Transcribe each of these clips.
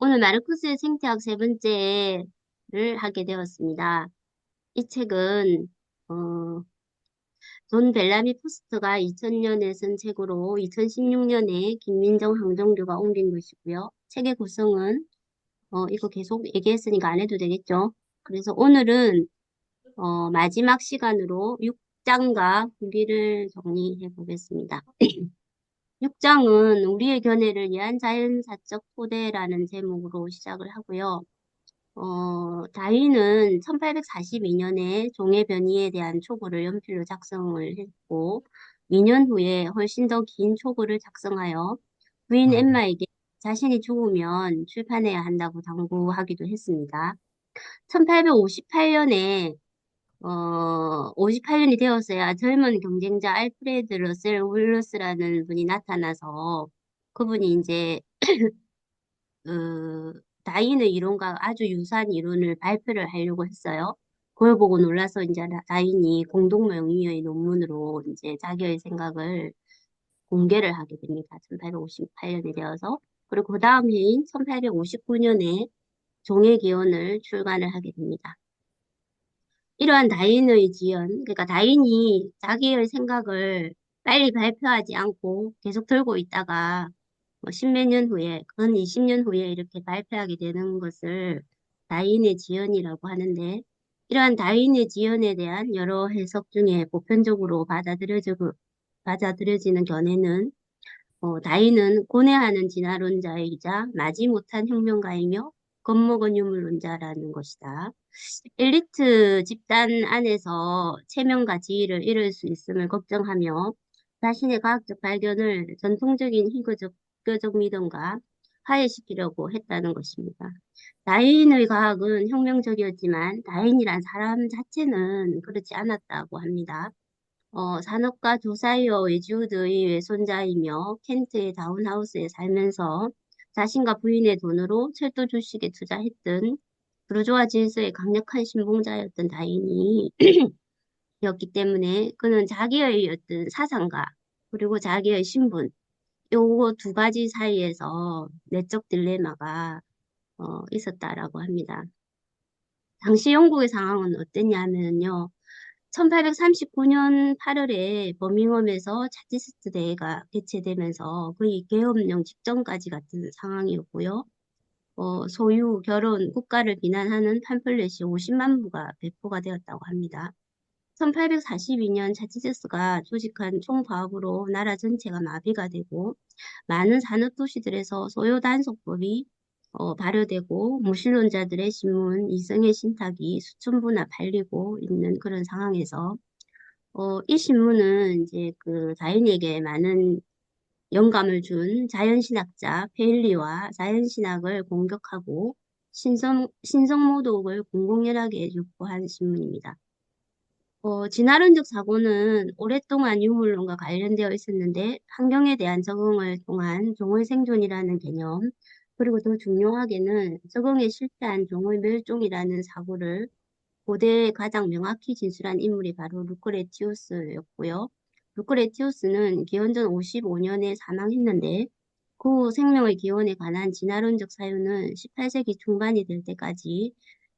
오늘 마르쿠스의 생태학 세 번째를 하게 되었습니다. 이 책은 존 벨라미 포스터가 2000년에 쓴 책으로 2016년에 김민정 항정교가 옮긴 것이고요. 책의 구성은 이거 계속 얘기했으니까 안 해도 되겠죠. 그래서 오늘은 마지막 시간으로 6장과 후기를 정리해 보겠습니다. 6장은 우리의 견해를 이해한 자연사적 토대라는 제목으로 시작을 하고요. 다윈은 1842년에 종의 변이에 대한 초고를 연필로 작성을 했고, 2년 후에 훨씬 더 긴 초고를 작성하여 부인 엠마에게 자신이 죽으면 출판해야 한다고 당부하기도 했습니다. 1858년에 58년이 되었어야 젊은 경쟁자 알프레드 러셀 홀러스라는 분이 나타나서 그분이 이제 다윈의 이론과 아주 유사한 이론을 발표를 하려고 했어요. 그걸 보고 놀라서 이제 다윈이 공동명의의 논문으로 이제 자기의 생각을 공개를 하게 됩니다. 1858년에 되어서. 그리고 그 다음 해인 1859년에 종의 기원을 출간을 하게 됩니다. 이러한 다윈의 지연, 그러니까 다윈이 자기의 생각을 빨리 발표하지 않고 계속 들고 있다가 뭐 십몇 년 후에, 근 20년 후에 이렇게 발표하게 되는 것을 다윈의 지연이라고 하는데, 이러한 다윈의 지연에 대한 여러 해석 중에 보편적으로 받아들여지는 견해는 다윈은 고뇌하는 진화론자이자 마지못한 혁명가이며 겁먹은 유물론자라는 것이다. 엘리트 집단 안에서 체면과 지위를 잃을 수 있음을 걱정하며 자신의 과학적 발견을 전통적인 희교적 믿음과 화해시키려고 했다는 것입니다. 다윈의 과학은 혁명적이었지만 다윈이란 사람 자체는 그렇지 않았다고 합니다. 산업가 조사이어 웨주드의 외손자이며 켄트의 다운하우스에 살면서 자신과 부인의 돈으로 철도 주식에 투자했던 부르주아 질서의 강력한 신봉자였던 다인이 였기 때문에 그는 자기의 어떤 사상과 그리고 자기의 신분 요거 두 가지 사이에서 내적 딜레마가 있었다라고 합니다. 당시 영국의 상황은 어땠냐면요. 1839년 8월에 버밍엄에서 차티스트 대회가 개최되면서 거의 계엄령 직전까지 같은 상황이었고요. 소유, 결혼, 국가를 비난하는 팜플렛이 50만 부가 배포가 되었다고 합니다. 1842년 차티스트가 조직한 총파업으로 나라 전체가 마비가 되고 많은 산업도시들에서 소요 단속법이 발효되고 무신론자들의 신문 이성의 신탁이 수천 부나 팔리고 있는 그런 상황에서 이 신문은 이제 그 자연에게 많은 영감을 준 자연신학자 페일리와 자연신학을 공격하고 신성모독을 공공연하게 촉구한 신문입니다. 진화론적 사고는 오랫동안 유물론과 관련되어 있었는데 환경에 대한 적응을 통한 종의 생존이라는 개념, 그리고 더 중요하게는 적응에 실패한 종의 멸종이라는 사고를 고대에 가장 명확히 진술한 인물이 바로 루크레티우스였고요. 루크레티우스는 기원전 55년에 사망했는데 그 후 생명의 기원에 관한 진화론적 사유는 18세기 중반이 될 때까지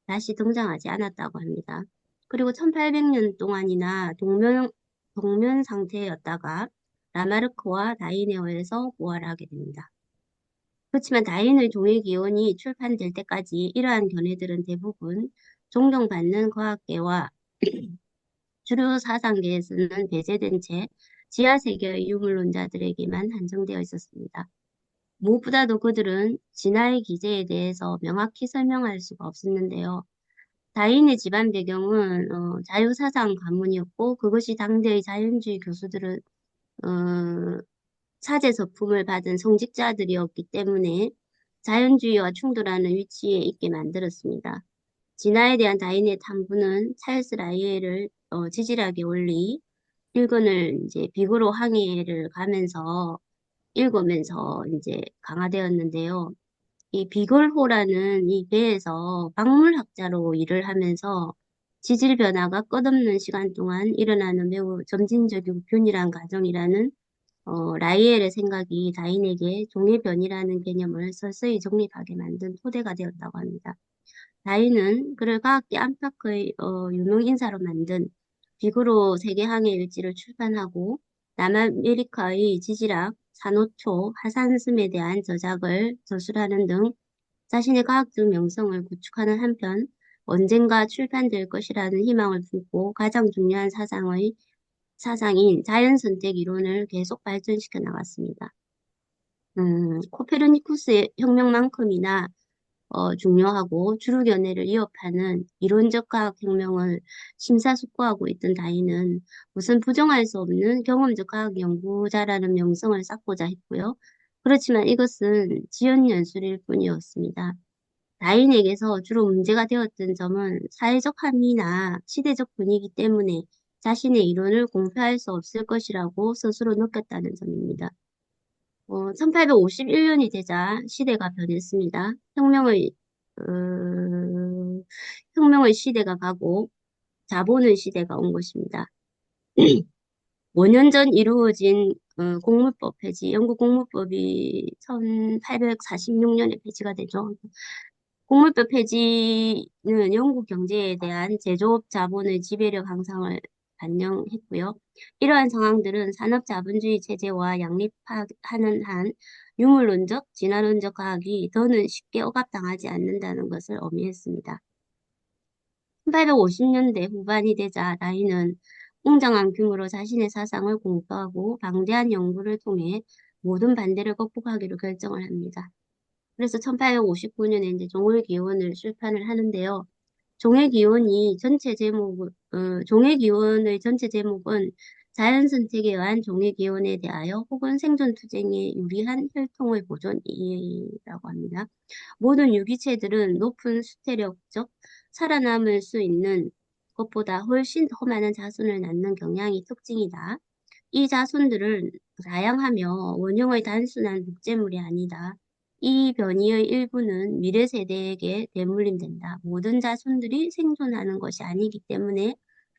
다시 등장하지 않았다고 합니다. 그리고 1800년 동안이나 동면 상태였다가 라마르크와 다이네어에서 부활하게 됩니다. 그렇지만 다윈의 종의 기원이 출판될 때까지 이러한 견해들은 대부분 존경받는 과학계와 주류 사상계에서는 배제된 채 지하세계의 유물론자들에게만 한정되어 있었습니다. 무엇보다도 그들은 진화의 기제에 대해서 명확히 설명할 수가 없었는데요. 다윈의 집안 배경은 자유사상 가문이었고 그것이 당대의 자연주의 교수들은 어, 사제 서품을 받은 성직자들이었기 때문에 자연주의와 충돌하는 위치에 있게 만들었습니다. 진화에 대한 다윈의 탐구는 찰스 라이에를 지질하게 올리 일권을 이제 비구로 항해를 가면서 읽으면서 이제 강화되었는데요. 이 비걸호라는 이 배에서 박물학자로 일을 하면서 지질 변화가 끝없는 시간 동안 일어나는 매우 점진적이고 균일한 과정이라는 라이엘의 생각이 다인에게 종의변이라는 개념을 서서히 정립하게 만든 토대가 되었다고 합니다. 다인은 그를 과학계 안팎의 유명 인사로 만든 비그로 세계항해 일지를 출판하고 남아메리카의 지질학, 산호초, 화산슴에 대한 저작을 저술하는 등 자신의 과학적 명성을 구축하는 한편 언젠가 출판될 것이라는 희망을 품고 가장 중요한 사상인 자연선택 이론을 계속 발전시켜 나갔습니다. 코페르니쿠스의 혁명만큼이나 중요하고 주류견해를 이어파는 이론적 과학혁명을 심사숙고하고 있던 다인은 우선 부정할 수 없는 경험적 과학 연구자라는 명성을 쌓고자 했고요. 그렇지만 이것은 지연연술일 뿐이었습니다. 다인에게서 주로 문제가 되었던 점은 사회적 합리나 시대적 분위기 때문에 자신의 이론을 공표할 수 없을 것이라고 스스로 느꼈다는 점입니다. 1851년이 되자 시대가 변했습니다. 혁명의 시대가 가고 자본의 시대가 온 것입니다. 5년 전 이루어진 공무법 폐지, 영국 공무법이 1846년에 폐지가 되죠. 공물법 폐지는 영국 경제에 대한 제조업 자본의 지배력 향상을 반영했고요. 이러한 상황들은 산업자본주의 체제와 양립하는 한 유물론적, 진화론적 과학이 더는 쉽게 억압당하지 않는다는 것을 의미했습니다. 1850년대 후반이 되자 라인은 웅장한 규모로 자신의 사상을 공표하고 방대한 연구를 통해 모든 반대를 극복하기로 결정을 합니다. 그래서 1859년에 이제 종을기원을 출판을 하는데요. 종의기원의 전체 제목은 자연선택에 의한 종의기원에 대하여 혹은 생존투쟁에 유리한 혈통의 보존이라고 합니다. 모든 유기체들은 높은 수태력적 살아남을 수 있는 것보다 훨씬 더 많은 자손을 낳는 경향이 특징이다. 이 자손들은 다양하며 원형의 단순한 복제물이 아니다. 이 변이의 일부는 미래 세대에게 대물림된다. 모든 자손들이 생존하는 것이 아니기 때문에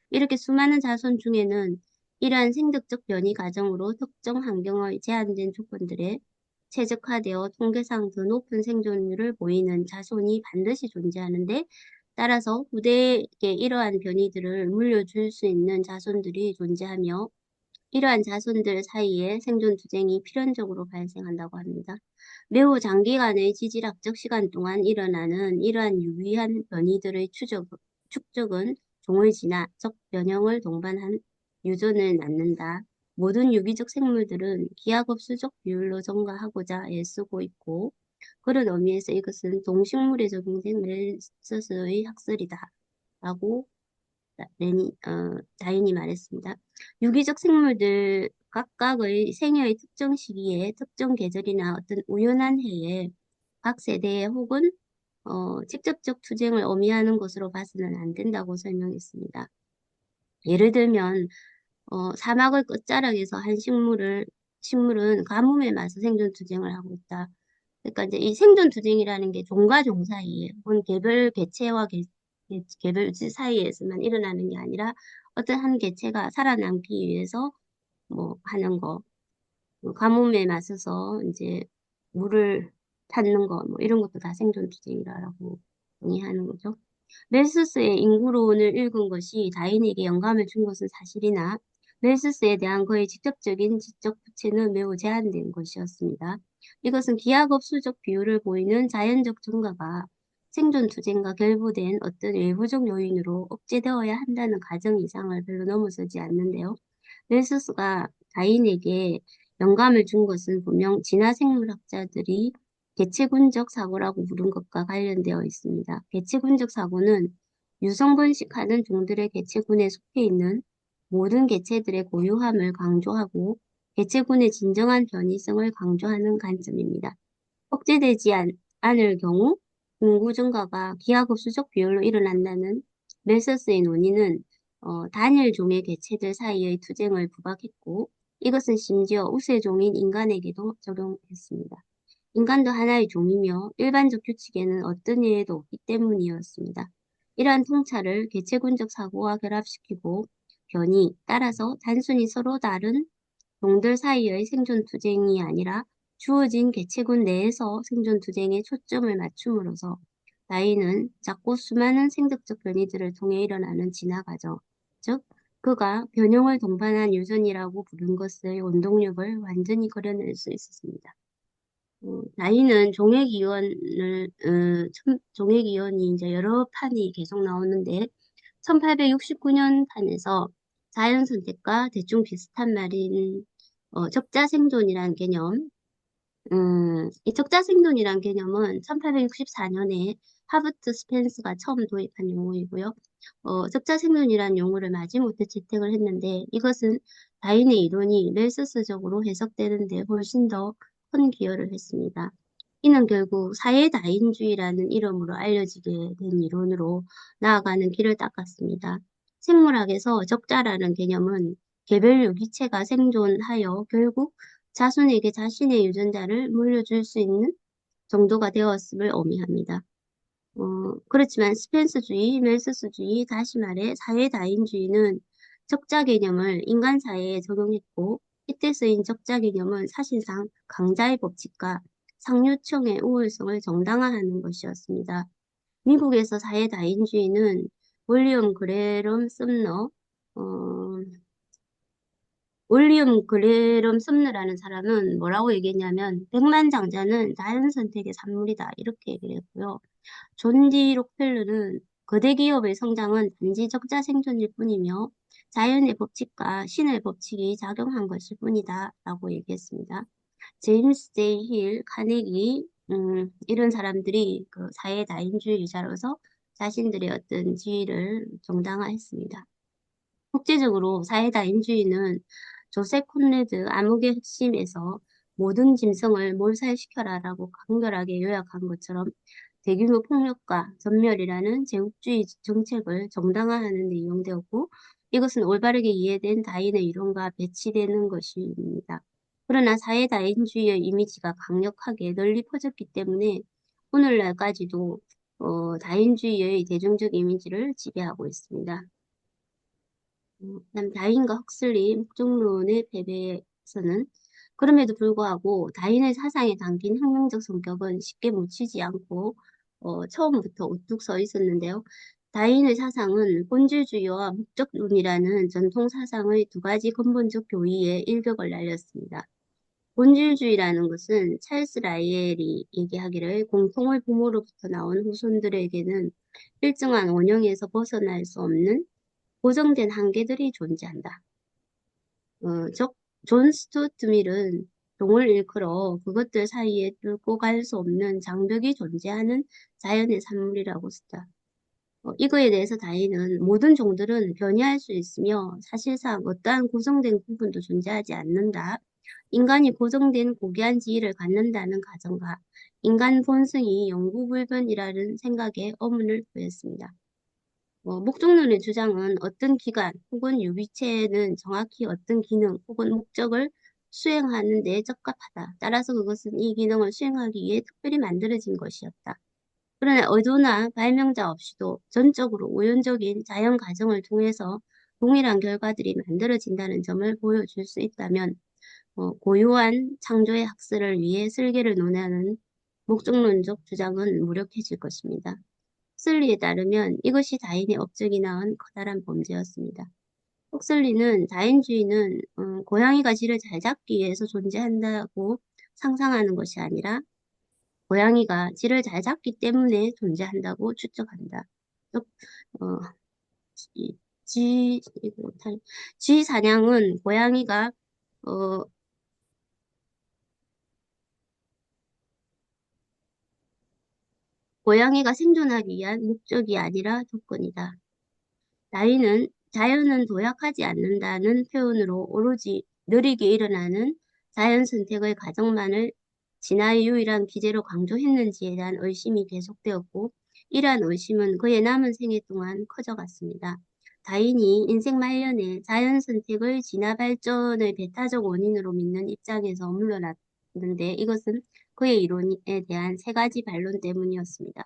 이렇게 수많은 자손 중에는 이러한 생득적 변이 과정으로 특정 환경의 제한된 조건들에 최적화되어 통계상 더 높은 생존율을 보이는 자손이 반드시 존재하는데 따라서 후대에게 이러한 변이들을 물려줄 수 있는 자손들이 존재하며 이러한 자손들 사이에 생존 투쟁이 필연적으로 발생한다고 합니다. 매우 장기간의 지질학적 시간 동안 일어나는 이러한 유의한 변이들의 축적은 종의 진화, 적 변형을 동반한 유전을 낳는다. 모든 유기적 생물들은 기하급수적 비율로 증가하고자 애쓰고 있고 그런 의미에서 이것은 동식물에 적용된 멜서스의 학설이다. 라고 다인이 말했습니다. 유기적 생물들 각각의 생애의 특정 시기에 특정 계절이나 어떤 우연한 해에 각 세대에 혹은 직접적 투쟁을 의미하는 것으로 봐서는 안 된다고 설명했습니다. 예를 들면 사막의 끝자락에서 식물은 가뭄에 맞서 생존 투쟁을 하고 있다. 그러니까 이제 이 생존 투쟁이라는 게 종과 종 사이에 혹은 개별 개체와 개별지 사이에서만 일어나는 게 아니라 어떤 한 개체가 살아남기 위해서 뭐 하는 거, 가뭄에 맞서서 이제 물을 찾는 거, 뭐 이런 것도 다 생존 투쟁이라고 정의하는 거죠. 멜수스의 인구론을 읽은 것이 다인에게 영감을 준 것은 사실이나 멜수스에 대한 그의 직접적인 지적 부채는 매우 제한된 것이었습니다. 이것은 기하급수적 비율을 보이는 자연적 증가가 생존 투쟁과 결부된 어떤 외부적 요인으로 억제되어야 한다는 가정 이상을 별로 넘어서지 않는데요. 멜수스가 다인에게 영감을 준 것은 분명 진화생물학자들이 개체군적 사고라고 부른 것과 관련되어 있습니다. 개체군적 사고는 유성번식하는 종들의 개체군에 속해 있는 모든 개체들의 고유함을 강조하고 개체군의 진정한 변이성을 강조하는 관점입니다. 억제되지 않을 경우 인구 증가가 기하급수적 비율로 일어난다는 멜서스의 논의는 단일 종의 개체들 사이의 투쟁을 부각했고 이것은 심지어 우세종인 인간에게도 적용했습니다. 인간도 하나의 종이며 일반적 규칙에는 어떤 예외도 없기 때문이었습니다. 이러한 통찰을 개체군적 사고와 결합시키고 변이, 따라서 단순히 서로 다른 종들 사이의 생존 투쟁이 아니라 주어진 개체군 내에서 생존 투쟁에 초점을 맞춤으로써 다윈은 작고 수많은 생적적 변이들을 통해 일어나는 진화 과정, 즉 그가 변형을 동반한 유전이라고 부른 것의 원동력을 완전히 그려낼 수 있었습니다. 다윈은 종액이원이 이제 여러 판이 계속 나오는데 1869년 판에서 자연 선택과 대충 비슷한 말인 적자 생존이라는 개념, 이 적자 생존이란 개념은 1864년에 하버트 스펜스가 처음 도입한 용어이고요. 적자 생존이란 용어를 마지못해 채택을 했는데 이것은 다윈의 이론이 멜서스적으로 해석되는 데 훨씬 더 큰 기여를 했습니다. 이는 결국 사회다인주의라는 이름으로 알려지게 된 이론으로 나아가는 길을 닦았습니다. 생물학에서 적자라는 개념은 개별 유기체가 생존하여 결국 자손에게 자신의 유전자를 물려줄 수 있는 정도가 되었음을 의미합니다. 그렇지만 스펜스주의, 멜서스주의, 다시 말해 사회다인주의는 적자 개념을 인간 사회에 적용했고 이때 쓰인 적자 개념은 사실상 강자의 법칙과 상류층의 우월성을 정당화하는 것이었습니다. 미국에서 사회다인주의는 윌리엄 그레럼 썸너, 어, 윌리엄 그레럼 썸너라는 사람은 뭐라고 얘기했냐면 백만장자는 자연 선택의 산물이다 이렇게 얘기를 했고요. 존 디 록펠러는 거대 기업의 성장은 단지 적자 생존일 뿐이며 자연의 법칙과 신의 법칙이 작용한 것일 뿐이다 라고 얘기했습니다. 제임스 제이 힐, 카네기 이런 사람들이 그 사회 다인주의자로서 자신들의 어떤 지위를 정당화했습니다. 국제적으로 사회다인주의는 조셉 콘레드 암흑의 핵심에서 모든 짐승을 몰살시켜라라고 간결하게 요약한 것처럼 대규모 폭력과 전멸이라는 제국주의 정책을 정당화하는 데 이용되었고 이것은 올바르게 이해된 다인의 이론과 배치되는 것입니다. 그러나 사회다인주의의 이미지가 강력하게 널리 퍼졌기 때문에 오늘날까지도 다인주의의 대중적 이미지를 지배하고 있습니다. 그다음 다윈과 헉슬리 목적론의 패배에서는 그럼에도 불구하고 다윈의 사상에 담긴 혁명적 성격은 쉽게 묻히지 않고 처음부터 우뚝 서 있었는데요. 다윈의 사상은 본질주의와 목적론이라는 전통 사상의 두 가지 근본적 교의에 일격을 날렸습니다. 본질주의라는 것은 찰스 라이엘이 얘기하기를 공통의 부모로부터 나온 후손들에게는 일정한 원형에서 벗어날 수 없는 고정된 한계들이 존재한다. 즉, 존 스튜어트 밀은 종을 일컬어 그것들 사이에 뚫고 갈 수 없는 장벽이 존재하는 자연의 산물이라고 썼다. 이거에 대해서 다윈은 모든 종들은 변이할 수 있으며 사실상 어떠한 고정된 부분도 존재하지 않는다. 인간이 고정된 고귀한 지위를 갖는다는 가정과 인간 본성이 영구불변이라는 생각에 의문을 보였습니다. 목적론의 주장은 어떤 기관 혹은 유기체는 정확히 어떤 기능 혹은 목적을 수행하는 데 적합하다. 따라서 그것은 이 기능을 수행하기 위해 특별히 만들어진 것이었다. 그러나 의도나 발명자 없이도 전적으로 우연적인 자연 과정을 통해서 동일한 결과들이 만들어진다는 점을 보여줄 수 있다면 고유한 창조의 학설을 위해 설계를 논하는 목적론적 주장은 무력해질 것입니다. 옥슬리에 따르면 이것이 다인의 업적이 낳은 커다란 범죄였습니다. 옥슬리는 다인주의는 고양이가 쥐를 잘 잡기 위해서 존재한다고 상상하는 것이 아니라 고양이가 쥐를 잘 잡기 때문에 존재한다고 추측한다. 즉, 어, 이 이거 못하네. 쥐 사냥은 어, 고양이가 생존하기 위한 목적이 아니라 조건이다. 나이는 자연은 도약하지 않는다는 표현으로 오로지 느리게 일어나는 자연 선택의 과정만을 진화의 유일한 기제로 강조했는지에 대한 의심이 계속되었고 이러한 의심은 그의 남은 생애 동안 커져갔습니다. 다윈이 인생 말년에 자연 선택을 진화 발전의 배타적 원인으로 믿는 입장에서 물러났는데 이것은 그의 이론에 대한 세 가지 반론 때문이었습니다.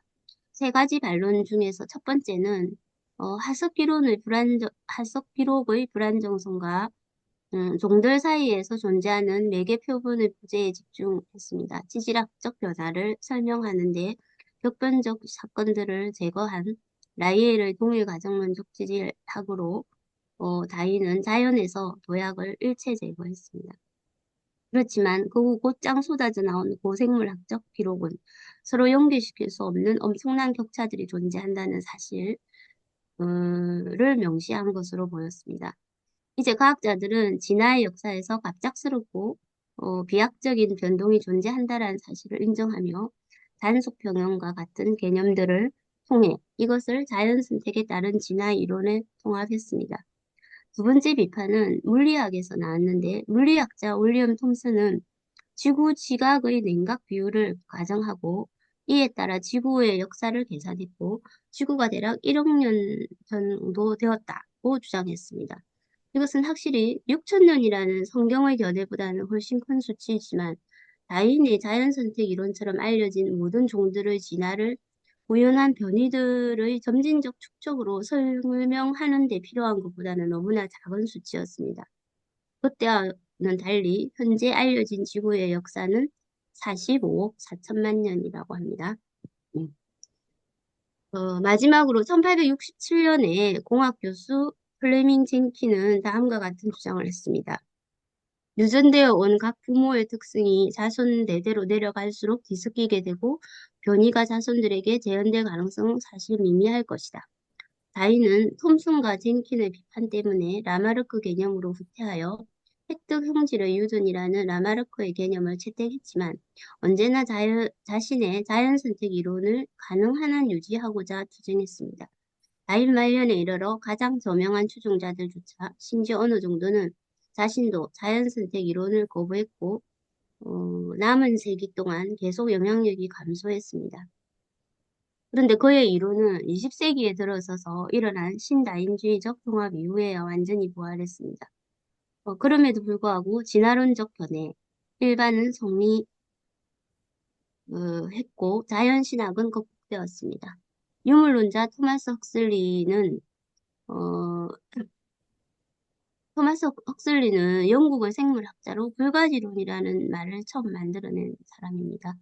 세 가지 반론 중에서 첫 번째는 하석 기록의 불안정성과 종들 사이에서 존재하는 매개 표본의 부재에 집중했습니다. 지질학적 변화를 설명하는 데 격변적 사건들을 제거한 라이에르의 동일 가정론적 지질학으로 다윈은 자연에서 도약을 일체 제거했습니다. 그렇지만 그 후 곧장 쏟아져 나온 고생물학적 기록은 서로 연결시킬 수 없는 엄청난 격차들이 존재한다는 사실을 명시한 것으로 보였습니다. 이제 과학자들은 진화의 역사에서 갑작스럽고 비약적인 변동이 존재한다라는 사실을 인정하며 단속 평형과 같은 개념들을 통해 이것을 자연 선택에 따른 진화 이론에 통합했습니다. 두 번째 비판은 물리학에서 나왔는데 물리학자 윌리엄 톰슨은 지구 지각의 냉각 비율을 가정하고 이에 따라 지구의 역사를 계산했고 지구가 대략 1억 년 정도 되었다고 주장했습니다. 이것은 확실히 6천 년이라는 성경의 견해보다는 훨씬 큰 수치이지만 다윈의 자연선택 이론처럼 알려진 모든 종들의 진화를 우연한 변이들의 점진적 축적으로 설명하는 데 필요한 것보다는 너무나 작은 수치였습니다. 그때와는 달리 현재 알려진 지구의 역사는 45억 4천만 년이라고 합니다. 음. 마지막으로 1867년에 공학 교수 플레밍 젠키는 다음과 같은 주장을 했습니다. 유전되어 온 각 부모의 특성이 자손 대대로 내려갈수록 뒤섞이게 되고 변이가 자손들에게 재현될 가능성은 사실 미미할 것이다. 다윈은 톰슨과 젠킨의 비판 때문에 라마르크 개념으로 후퇴하여 획득 형질의 유전이라는 라마르크의 개념을 채택했지만 언제나 자신의 자연선택 이론을 가능한 한 유지하고자 투쟁했습니다. 다윈 말년에 이르러 가장 저명한 추종자들조차 심지어 어느 정도는 자신도 자연선택 이론을 거부했고 남은 세기 동안 계속 영향력이 감소했습니다. 그런데 그의 이론은 20세기에 들어서서 일어난 신다인주의적 통합 이후에야 완전히 부활했습니다. 그럼에도 불구하고 진화론적 견해, 일반은 성리했고 자연신학은 극복되었습니다. 유물론자 어, 토마스 헉슬리는 영국의 생물학자로 불가지론이라는 말을 처음 만들어낸 사람입니다.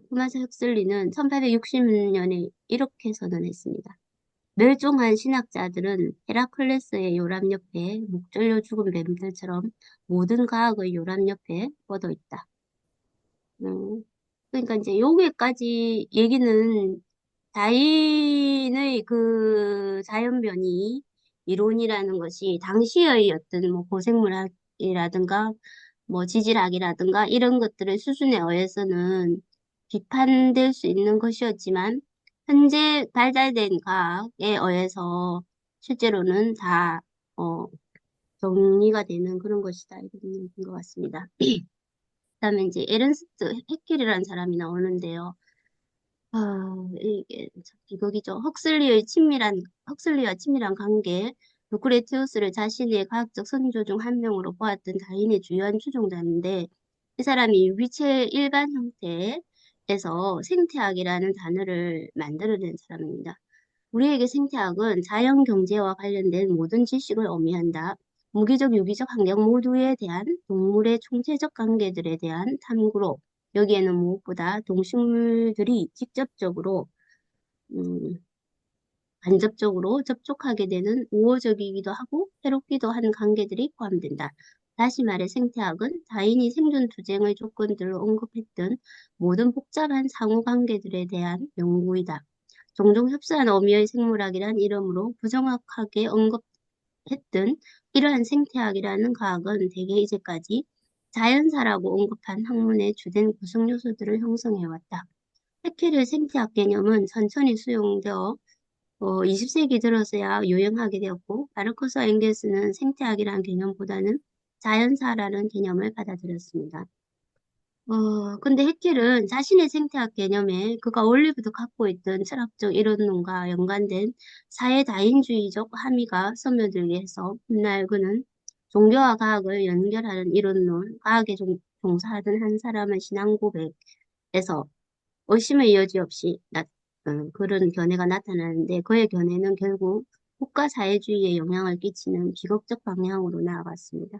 토마스 헉슬리는 1860년에 이렇게 선언했습니다. 멸종한 신학자들은 헤라클레스의 요람 옆에 목절려 죽은 뱀들처럼 모든 과학의 요람 옆에 뻗어 있다. 그러니까 이제 여기까지 얘기는 다윈의 그 자연변이 이론이라는 것이 당시의 어떤 뭐 고생물학이라든가 뭐 지질학이라든가 이런 것들의 수준에 의해서는 비판될 수 있는 것이었지만 현재 발달된 과학에 의해서 실제로는 다 정리가 되는 그런 것이다 이런 얘기인 것 같습니다. 그다음에 이제 에른스트 해켈이라는 사람이 나오는데요. 이게 참 비극이죠. 헉슬리와 친밀한 관계, 루크레티우스를 자신의 과학적 선조 중 한 명으로 보았던 다윈의 주요한 추종자인데, 이 사람이 유기체 일반 형태에서 생태학이라는 단어를 만들어낸 사람입니다. 우리에게 생태학은 자연 경제와 관련된 모든 지식을 의미한다. 무기적, 유기적 환경 모두에 대한 동물의 총체적 관계들에 대한 탐구로 여기에는 무엇보다 동식물들이 직접적으로, 음, 간접적으로 접촉하게 되는 우호적이기도 하고 해롭기도 한 관계들이 포함된다. 다시 말해 생태학은 다인이 생존 투쟁의 조건들을 언급했던 모든 복잡한 상호관계들에 대한 연구이다. 종종 흡사한 의미의 생물학이란 이름으로 부정확하게 언급했던 이러한 생태학이라는 과학은 대개 이제까지 자연사라고 언급한 학문의 주된 구성 요소들을 형성해왔다. 해켈의 생태학 개념은 천천히 수용되어 20세기 들어서야 유행하게 되었고 마르크스와 엥겔스는 생태학이라는 개념보다는 자연사라는 개념을 받아들였습니다. 근데 해켈은 자신의 생태학 개념에 그가 원래부터 갖고 있던 철학적 이론론과 연관된 사회다인주의적 함의가 스며들게 해서 훗날 그는 종교와 과학을 연결하는 이론론, 과학에 종사하던 한 사람의 신앙 고백에서 의심의 여지 없이 그런 견해가 나타나는데 그의 견해는 결국 국가사회주의에 영향을 끼치는 비극적 방향으로 나아갔습니다.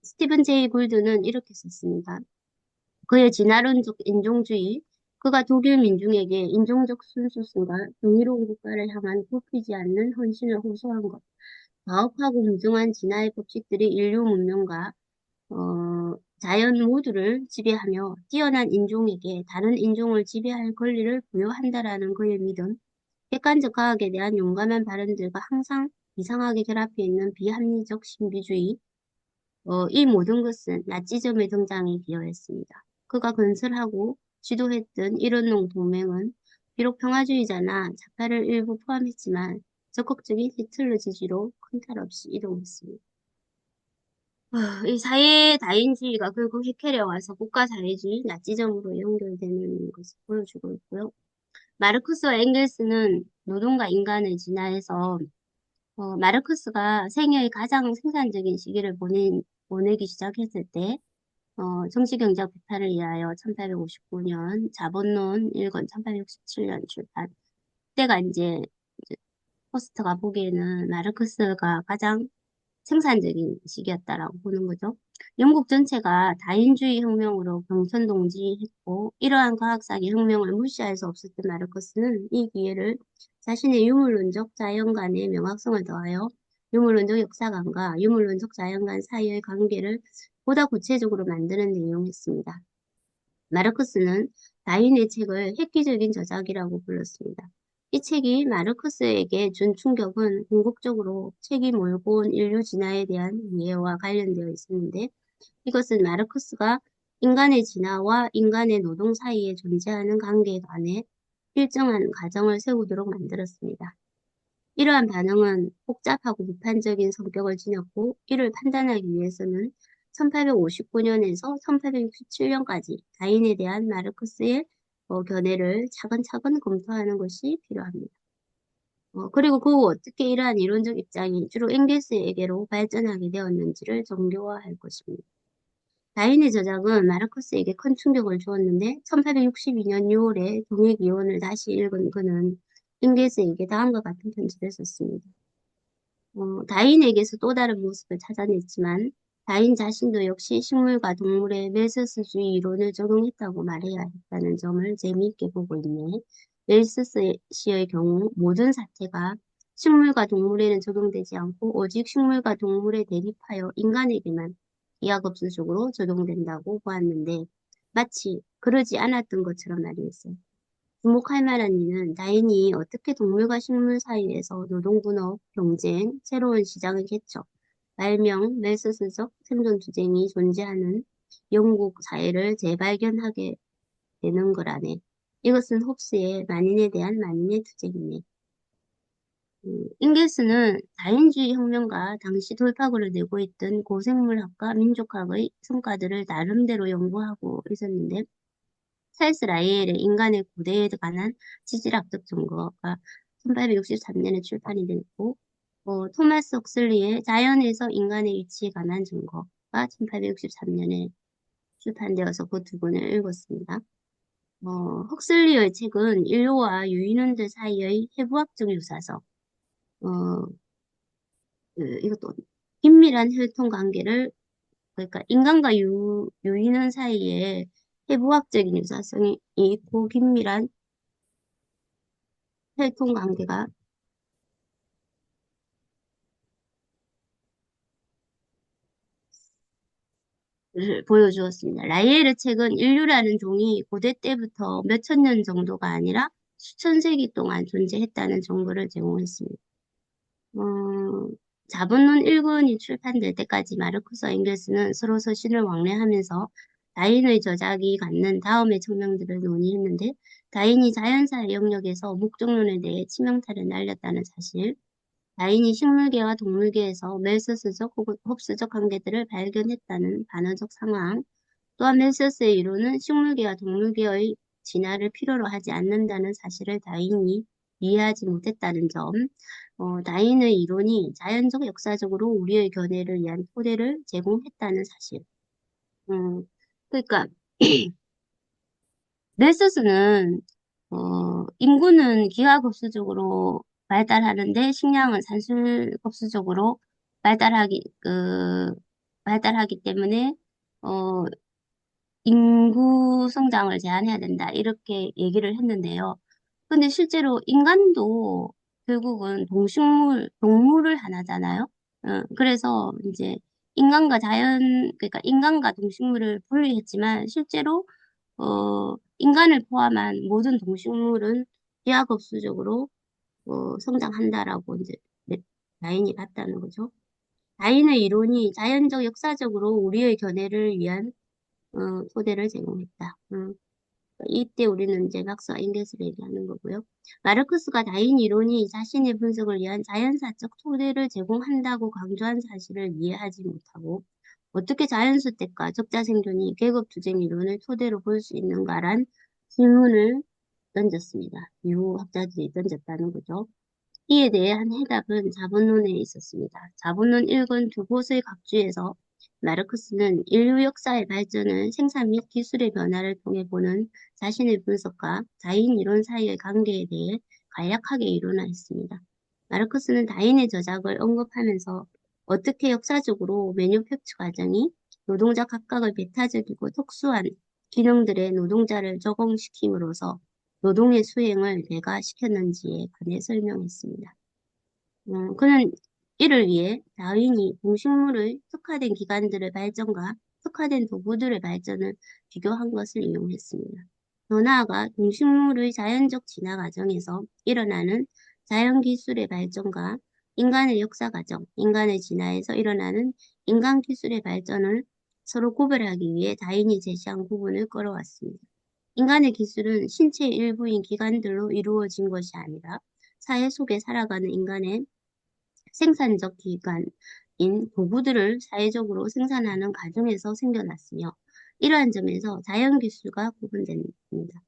스티븐 제이 골드는 이렇게 썼습니다. 그의 진화론적 인종주의, 그가 독일 민중에게 인종적 순수성과 정의로운 국가를 향한 굽히지 않는 헌신을 호소한 것, 가혹하고 무증한 진화의 법칙들이 인류 문명과 자연 모두를 지배하며 뛰어난 인종에게 다른 인종을 지배할 권리를 부여한다라는 그의 믿음, 객관적 과학에 대한 용감한 발언들과 항상 이상하게 결합해 있는 비합리적 신비주의, 이 모든 것은 나치즘의 등장에 기여했습니다. 그가 건설하고 지도했던 일원농 동맹은 비록 평화주의자나 자파를 일부 포함했지만 적극적인 히틀러 지지로 큰 탈 없이 이동했습니다. 이 사회 다인주의가 결국 해결해 와서 국가 사회주의, 나치즘으로 연결되는 것을 보여주고 있고요. 마르크스와 엥겔스는 노동과 인간을 진화해서 마르크스가 생애의 가장 생산적인 시기를 보내기 시작했을 때 정치경제학 비판을 위하여 1859년, 자본론 1권 1867년 출판. 그때가 이제 포스트가 보기에는 마르크스가 가장 생산적인 시기였다라고 보는 거죠. 영국 전체가 다인주의 혁명으로 경천동지했고 이러한 과학상의 혁명을 무시할 수 없었던 마르크스는 이 기회를 자신의 유물론적 자연관의 명확성을 더하여 유물론적 역사관과 유물론적 자연관 사이의 관계를 보다 구체적으로 만드는 데 이용했습니다. 마르크스는 다윈의 책을 획기적인 저작이라고 불렀습니다. 이 책이 마르크스에게 준 충격은 궁극적으로 책이 몰고 온 인류 진화에 대한 이해와 관련되어 있었는데 이것은 마르크스가 인간의 진화와 인간의 노동 사이에 존재하는 관계에 관해 일정한 가정을 세우도록 만들었습니다. 이러한 반응은 복잡하고 비판적인 성격을 지녔고 이를 판단하기 위해서는 1859년에서 1867년까지 다인에 대한 마르크스의 견해를 차근차근 검토하는 것이 필요합니다. 그리고 그 후 어떻게 이러한 이론적 입장이 주로 엥겔스에게로 발전하게 되었는지를 정교화할 것입니다. 다인의 저작은 마르크스에게 큰 충격을 주었는데 1862년 6월에 동액이론을 다시 읽은 그는 엥겔스에게 다음과 같은 편지를 썼습니다. 다인에게서 또 다른 모습을 찾아냈지만 다인 자신도 역시 식물과 동물의 멜서스주의 이론을 적용했다고 말해야 했다는 점을 재미있게 보고 있네. 멜서스의 경우 모든 사태가 식물과 동물에는 적용되지 않고 오직 식물과 동물에 대립하여 인간에게만 기하급수적으로 적용된다고 보았는데 마치 그러지 않았던 것처럼 말이었어요. 주목할 만한 이는 다인이 어떻게 동물과 식물 사이에서 노동분업, 경쟁, 새로운 시장의 개척, 발명, 멜서스적 생존 투쟁이 존재하는 영국 사회를 재발견하게 되는 거라네. 이것은 홉스의 만인에 대한 만인의 투쟁이네. 잉겔스는 다인주의 혁명과 당시 돌파구를 내고 있던 고생물학과 민족학의 성과들을 나름대로 연구하고 있었는데 찰스 라이엘의 인간의 고대에 관한 지질학적 증거가 1863년에 출판이 됐고, 토마스 헉슬리의 자연에서 인간의 위치에 관한 증거가 1863년에 출판되어서 그 두 권을 읽었습니다. 헉슬리의 책은 인류와 유인원들 사이의 해부학적 유사성, 어, 이것도 긴밀한 혈통 관계를, 그러니까 인간과 유인원 사이에 해부학적인 유사성이 있고 긴밀한 혈통 관계가 보여주었습니다. 라이엘의 책은 인류라는 종이 고대 때부터 몇천 년 정도가 아니라 수천 세기 동안 존재했다는 정보를 제공했습니다. 어, 자본론 1권이 출판될 때까지 마르크스와 엥겔스는 서로 서신을 왕래하면서 다인의 저작이 갖는 다음의 측면들을 논의했는데 다인이 자연사의 영역에서 목적론에 대해 치명타를 날렸다는 사실, 다인이 식물계와 동물계에서 멜서스적 혹은 홉스적 관계들을 발견했다는 반어적 상황, 또한 멜서스의 이론은 식물계와 동물계의 진화를 필요로 하지 않는다는 사실을 다인이 이해하지 못했다는 점, 다인의 이론이 자연적 역사적으로 우리의 견해를 위한 토대를 제공했다는 사실. 그러니까 멜서스는 인구는 기하급수적으로 발달하는데 식량은 산술급수적으로 발달하기 발달하기 때문에 어, 인구 성장을 제한해야 된다. 이렇게 얘기를 했는데요. 근데 실제로 인간도 결국은 동물을 하나잖아요. 그래서 이제 그러니까 인간과 동식물을 분리했지만 실제로, 인간을 포함한 모든 동식물은 기하급수적으로, 성장한다라고 이제 다인이 봤다는 거죠. 다인의 이론이 자연적 역사적으로 우리의 견해를 위한 토대를 제공했다. 이때 우리는 이제 막스와 잉겔스를 얘기하는 거고요. 마르크스가 다인 이론이 자신의 분석을 위한 자연사적 토대를 제공한다고 강조한 사실을 이해하지 못하고 어떻게 자연수택과 적자 생존이 계급투쟁 이론을 토대로 볼 수 있는가란 질문을 던졌습니다. 유학자들이 던졌다는 거죠. 이에 대해 한 해답은 자본론에 있었습니다. 자본론 1권 두 곳의 각주에서 마르크스는 인류 역사의 발전을 생산 및 기술의 변화를 통해 보는 자신의 분석과 다인 이론 사이의 관계에 대해 간략하게 이론화했습니다. 마르크스는 다인의 저작을 언급하면서 어떻게 역사적으로 매뉴팩처 과정이 노동자 각각의 배타적이고 특수한 기능들의 노동자를 적응시킴으로써 노동의 수행을 대가시켰는지에 관해 설명했습니다. 그는 이를 위해 다윈이 동식물의 특화된 기관들의 발전과 특화된 도구들의 발전을 비교한 것을 이용했습니다. 더 나아가 동식물의 자연적 진화 과정에서 일어나는 자연기술의 발전과 인간의 역사 과정, 인간의 진화에서 일어나는 인간 기술의 발전을 서로 구별하기 위해 다윈이 제시한 부분을 끌어왔습니다. 인간의 기술은 신체의 일부인 기관들로 이루어진 것이 아니라 사회 속에 살아가는 인간의 생산적 기관인 도구들을 사회적으로 생산하는 과정에서 생겨났으며 이러한 점에서 자연기술과 구분됩니다.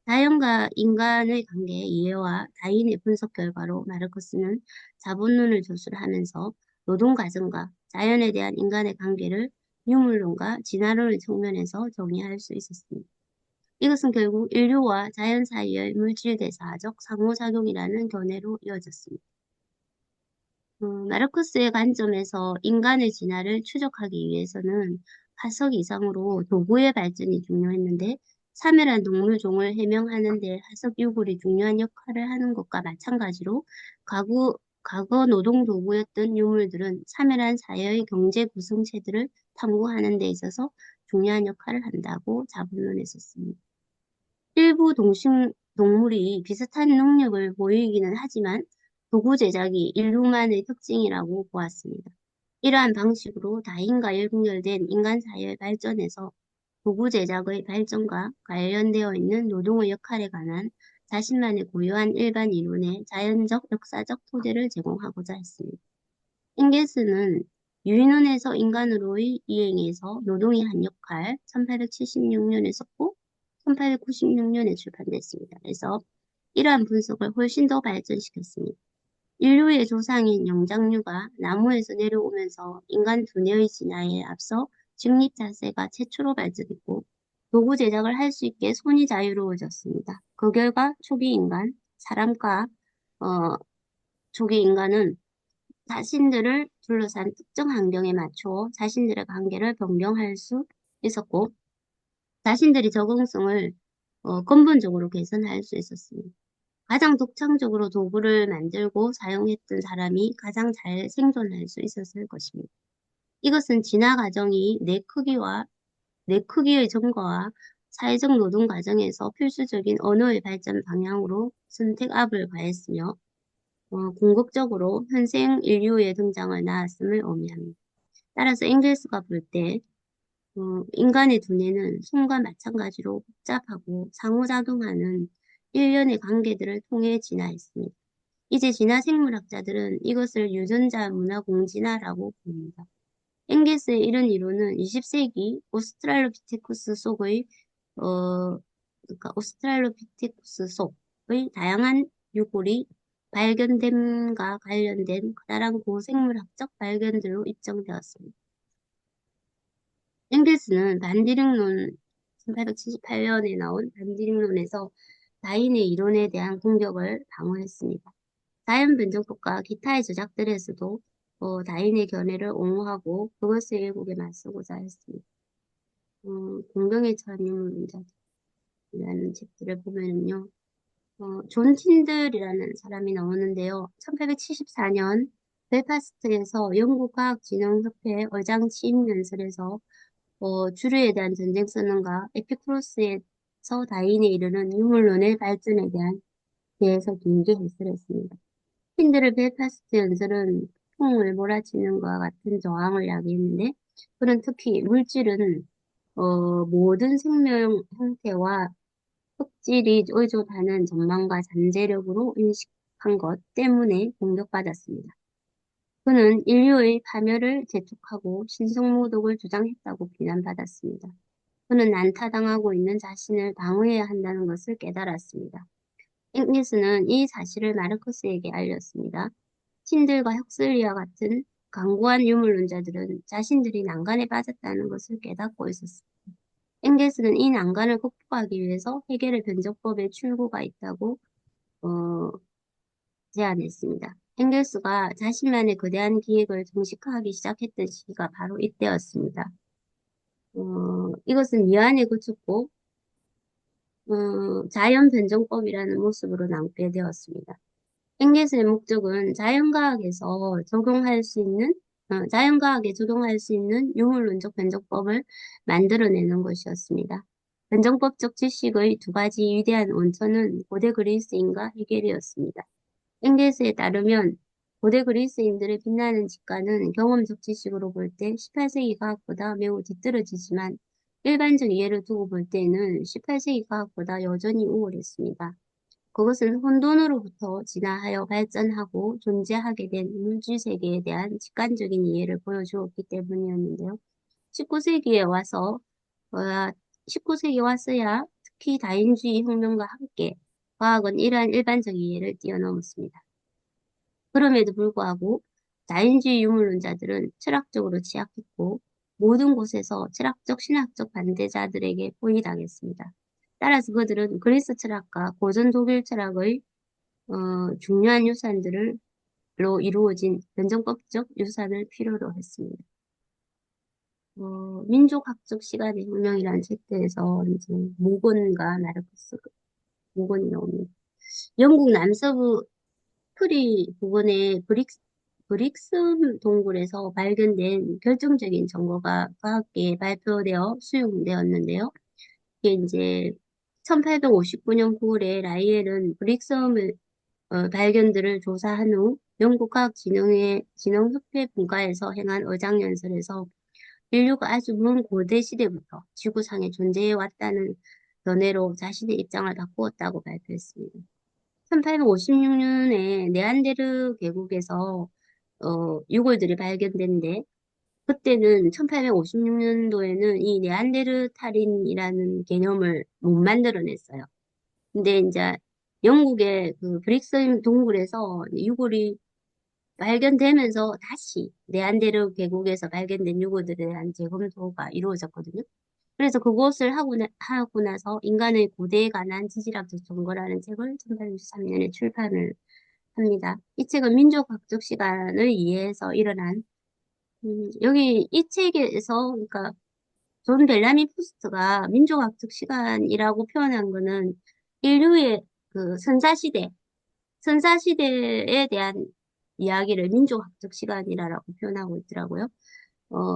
자연과 인간의 관계 이해와 다인의 분석 결과로 마르크스는 자본론을 조술하면서 노동과정과 자연에 대한 인간의 관계를 유물론과 진화론의 측면에서 정의할 수 있었습니다. 이것은 결국 인류와 자연 사이의 물질대사적 상호작용이라는 견해로 이어졌습니다. 마르크스의 관점에서 인간의 진화를 추적하기 위해서는 화석 이상으로 도구의 발전이 중요했는데 사멸한 동물종을 해명하는 데 화석 유골이 중요한 역할을 하는 것과 마찬가지로 과거 노동 도구였던 유물들은 사멸한 사회의 경제 구성체들을 탐구하는 데 있어서 중요한 역할을 한다고 자본론했었습니다. 일부 동물이 비슷한 능력을 보이기는 하지만 도구 제작이 인류만의 특징이라고 보았습니다. 이러한 방식으로 다인과 연결된 인간 사회의 발전에서 도구 제작의 발전과 관련되어 있는 노동의 역할에 관한 자신만의 고유한 일반 이론의 자연적 역사적 토대를 제공하고자 했습니다. 잉게스는 유인원에서 인간으로의 이행에서 노동이 한 역할 1876년에 썼고 1896년에 출판됐습니다. 그래서 이러한 분석을 훨씬 더 발전시켰습니다. 인류의 조상인 영장류가 나무에서 내려오면서 인간 두뇌의 진화에 앞서 직립 자세가 최초로 발전했고 도구 제작을 할 수 있게 손이 자유로워졌습니다. 그 결과 초기 인간, 사람과 초기 인간은 자신들을 둘러싼 특정 환경에 맞춰 자신들의 관계를 변경할 수 있었고 자신들이 적응성을 근본적으로 개선할 수 있었습니다. 가장 독창적으로 도구를 만들고 사용했던 사람이 가장 잘 생존할 수 있었을 것입니다. 이것은 진화 과정이 내 크기의 증가와 사회적 노동 과정에서 필수적인 언어의 발전 방향으로 선택압을 가했으며 궁극적으로 현생 인류의 등장을 낳았음을 의미합니다. 따라서 앵겔스가 볼 때 인간의 두뇌는 손과 마찬가지로 복잡하고 상호작용하는 일련의 관계들을 통해 진화했습니다. 이제 진화 생물학자들은 이것을 유전자 문화 공진화라고 부릅니다. 앵겔스의 이런 이론은 20세기 오스트랄로피테쿠스 속의 그러니까 오스트랄로피테쿠스 속의 다양한 유골이 발견됨과 관련된 커다란 고생물학적 발견들로 입증되었습니다. 앵겔스는 반디링론 1878년에 나온 반디링론에서 다인의 이론에 대한 공격을 방어했습니다. 자연 변종법과 기타의 저작들에서도 다인의 견해를 옹호하고 그것을 일국에 맞서고자 했습니다. 공경에 처한 인물이라는 책들을 보면은요, 존 틴들이라는 사람이 나오는데요. 1874년 벨파스트에서 영국과학진흥협회 의장 취임 연설에서 주류에 대한 전쟁 선언과 에피쿠로스에서 다인에 이르는 유물론의 발전에 대해서 길게 해설했습니다. 틴들의 벨파스트 연설은 풍을 몰아치는 것과 같은 저항을 야기했는데, 그는 특히 물질은 모든 생명 형태와 흑질이 의존하는 전망과 잠재력으로 인식한 것 때문에 공격받았습니다. 그는 인류의 파멸을 재촉하고 신성모독을 주장했다고 비난받았습니다. 그는 난타당하고 있는 자신을 방어해야 한다는 것을 깨달았습니다. 앵니스는 이 사실을 마르크스에게 알렸습니다. 신들과 혁슬리와 같은 강고한 유물론자들은 자신들이 난간에 빠졌다는 것을 깨닫고 있었습니다. 앵게스는 이 난간을 극복하기 위해서 해결의 변적법의 출구가 있다고 어, 제안했습니다. 앵겔스가 자신만의 거대한 기획을 정식화하기 시작했던 시기가 바로 이때였습니다. 이것은 미완에 그쳤고 자연 변종법이라는 모습으로 남게 되었습니다. 앵겔스의 목적은 자연과학에 적용할 수 있는 유물론적 변종법을 만들어내는 것이었습니다. 변종법적 지식의 두 가지 위대한 원천은 고대 그리스인과 해결이었습니다. 앵겔스에 따르면 고대 그리스인들의 빛나는 직관은 경험적 지식으로 볼 때 18세기 과학보다 매우 뒤떨어지지만 일반적 이해를 두고 볼 때는 18세기 과학보다 여전히 우월했습니다. 그것은 혼돈으로부터 진화하여 발전하고 존재하게 된 물질 세계에 대한 직관적인 이해를 보여주었기 때문이었는데요. 19세기에 와서, 어, 19세기에 와서야 특히 다인주의 혁명과 함께 과학은 이러한 일반적 이해를 뛰어넘었습니다. 그럼에도 불구하고 다인주의 유물론자들은 철학적으로 취약했고 모든 곳에서 철학적, 신학적 반대자들에게 포위당했습니다. 따라서 그들은 그리스 철학과 고전 독일 철학의 중요한 유산들로 이루어진 변정법적 유산을 필요로 했습니다. 민족학적 시간의 혁명이라는 책들에서 이제 모건과 마르크스, 모건이 나옵니다. 영국 남서부 프리 부근의 브릭스 동굴에서 발견된 결정적인 정보가 과학계에 발표되어 수용되었는데요. 이게 이제 1859년 9월에 라이엘은 브릭섬을 발견들을 조사한 후 영국 과학진흥협회 분과에서 행한 어장연설에서 인류가 아주 먼 고대 시대부터 지구상에 존재해 왔다는 견해로 자신의 입장을 바꾸었다고 발표했습니다. 1856년에 네안데르 계곡에서 유골들이 발견됐는데 그때는 1856년도에는 이 네안데르탈인이라는 개념을 못 만들어냈어요. 근데 이제 영국의 그 브릭스 동굴에서 유골이 발견되면서 다시 네안데르 계곡에서 발견된 유골들에 대한 재검토가 이루어졌거든요. 그래서 그것을 하고 나서 인간의 고대에 관한 지질학적 증거라는 책을 1863년에 출판을 합니다. 이 책은 민족학적 시간을 이해해서 일어난, 여기 이 책에서, 그러니까 존 벨라미 포스트가 민족학적 시간이라고 표현한 거는 인류의 그 선사시대에 대한 이야기를 민족학적 시간이라고 표현하고 있더라고요.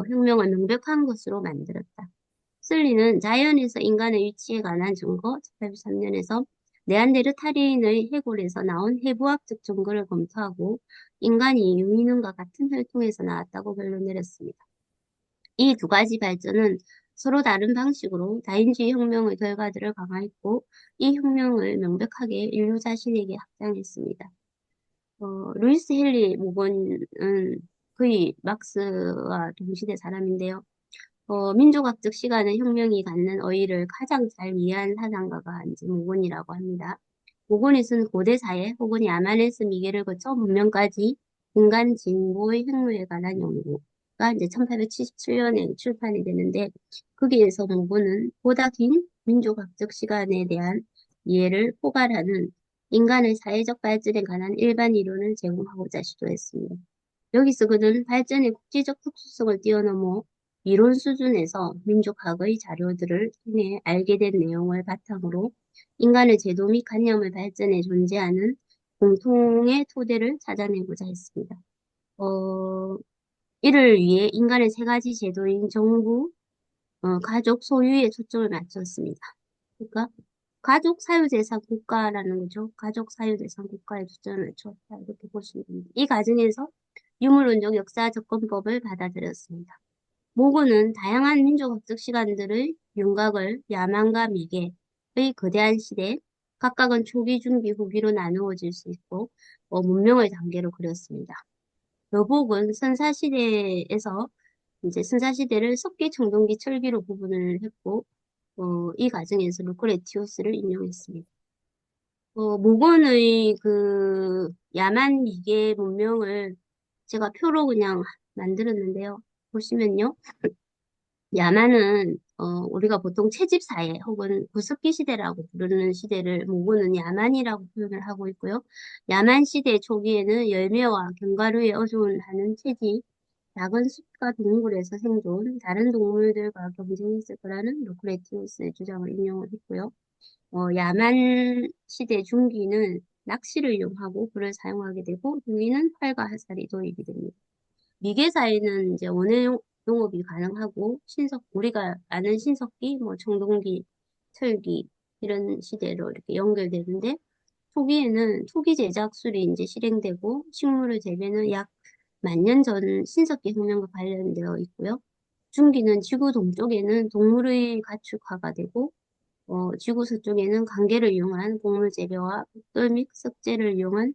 혁명을 명백한 것으로 만들었다. 슬리는 자연에서 인간의 위치에 관한 증거, 1803년에서 네안데르탈인의 해골에서 나온 해부학적 증거를 검토하고 인간이 유인원과 같은 혈통에서 나왔다고 결론 내렸습니다. 이 두 가지 발전은 서로 다른 방식으로 다인주의 혁명의 결과들을 강화했고 이 혁명을 명백하게 인류 자신에게 확장했습니다. 루이스 헨리 모건은 거의 막스와 동시대 사람인데요. 민족학적 시간의 혁명이 갖는 의의를 가장 잘 이해한 사상가가 이제 모건이라고 합니다. 모건이 쓴 고대 사회 혹은 야만에서 미개를 거쳐 문명까지 인간 진보의 행로에 관한 연구가 이제 1877년에 출판이 되는데 거기에서 모건은 보다 긴 민족학적 시간에 대한 이해를 포괄하는 인간의 사회적 발전에 관한 일반 이론을 제공하고자 시도했습니다. 여기서 그는 발전의 국제적 특수성을 뛰어넘어 이론 수준에서 민족학의 자료들을 통해 알게 된 내용을 바탕으로 인간의 제도 및 관념의 발전에 존재하는 공통의 토대를 찾아내고자 했습니다. 어, 이를 위해 인간의 세 가지 제도인 정부, 가족, 소유에 초점을 맞췄습니다. 그러니까 가족 사유재산 국가라는 거죠. 가족 사유재산 국가에 초점을 맞췄다. 이렇게 보시면 됩니다. 이 과정에서 유물론적 역사 접근법을 받아들였습니다. 모고는 다양한 민족학적 시간들의 윤곽을 야만과 미개의 거대한 시대, 각각은 초기, 중기, 후기로 나누어질 수 있고 문명의 단계로 그렸습니다. 여복은 선사시대에서 이제 선사시대를 석기, 청동기, 철기로 구분을 했고 이 과정에서 루크레티우스를 인용했습니다. 모건의 그 야만 미개 문명을 제가 표로 그냥 만들었는데요. 보시면요. 야만은 우리가 보통 채집사회 혹은 구석기 시대라고 부르는 시대를 모고는 야만이라고 표현을 하고 있고요. 야만 시대 초기에는 열매와 견과류에 어존하는 채집, 작은 숲과 동굴에서 생존, 다른 동물들과 경쟁했을 거라는 루크레티우스의 주장을 인용을 했고요. 야만 시대 중기는 낚시를 이용하고 불을 사용하게 되고, 후기는 활과 화살이 도입이 됩니다. 미개사에는 이제 원예 농업이 가능하고 우리가 아는 신석기, 뭐 청동기, 철기 이런 시대로 이렇게 연결되는데 초기에는 토기 제작술이 이제 실행되고 식물의 재배는 약 10,000년 전 신석기 혁명과 관련되어 있고요. 중기는 지구 동쪽에는 동물의 가축화가 되고 지구 서쪽에는 관계를 이용한 곡물 재배와 벽돌 및 석재를 이용한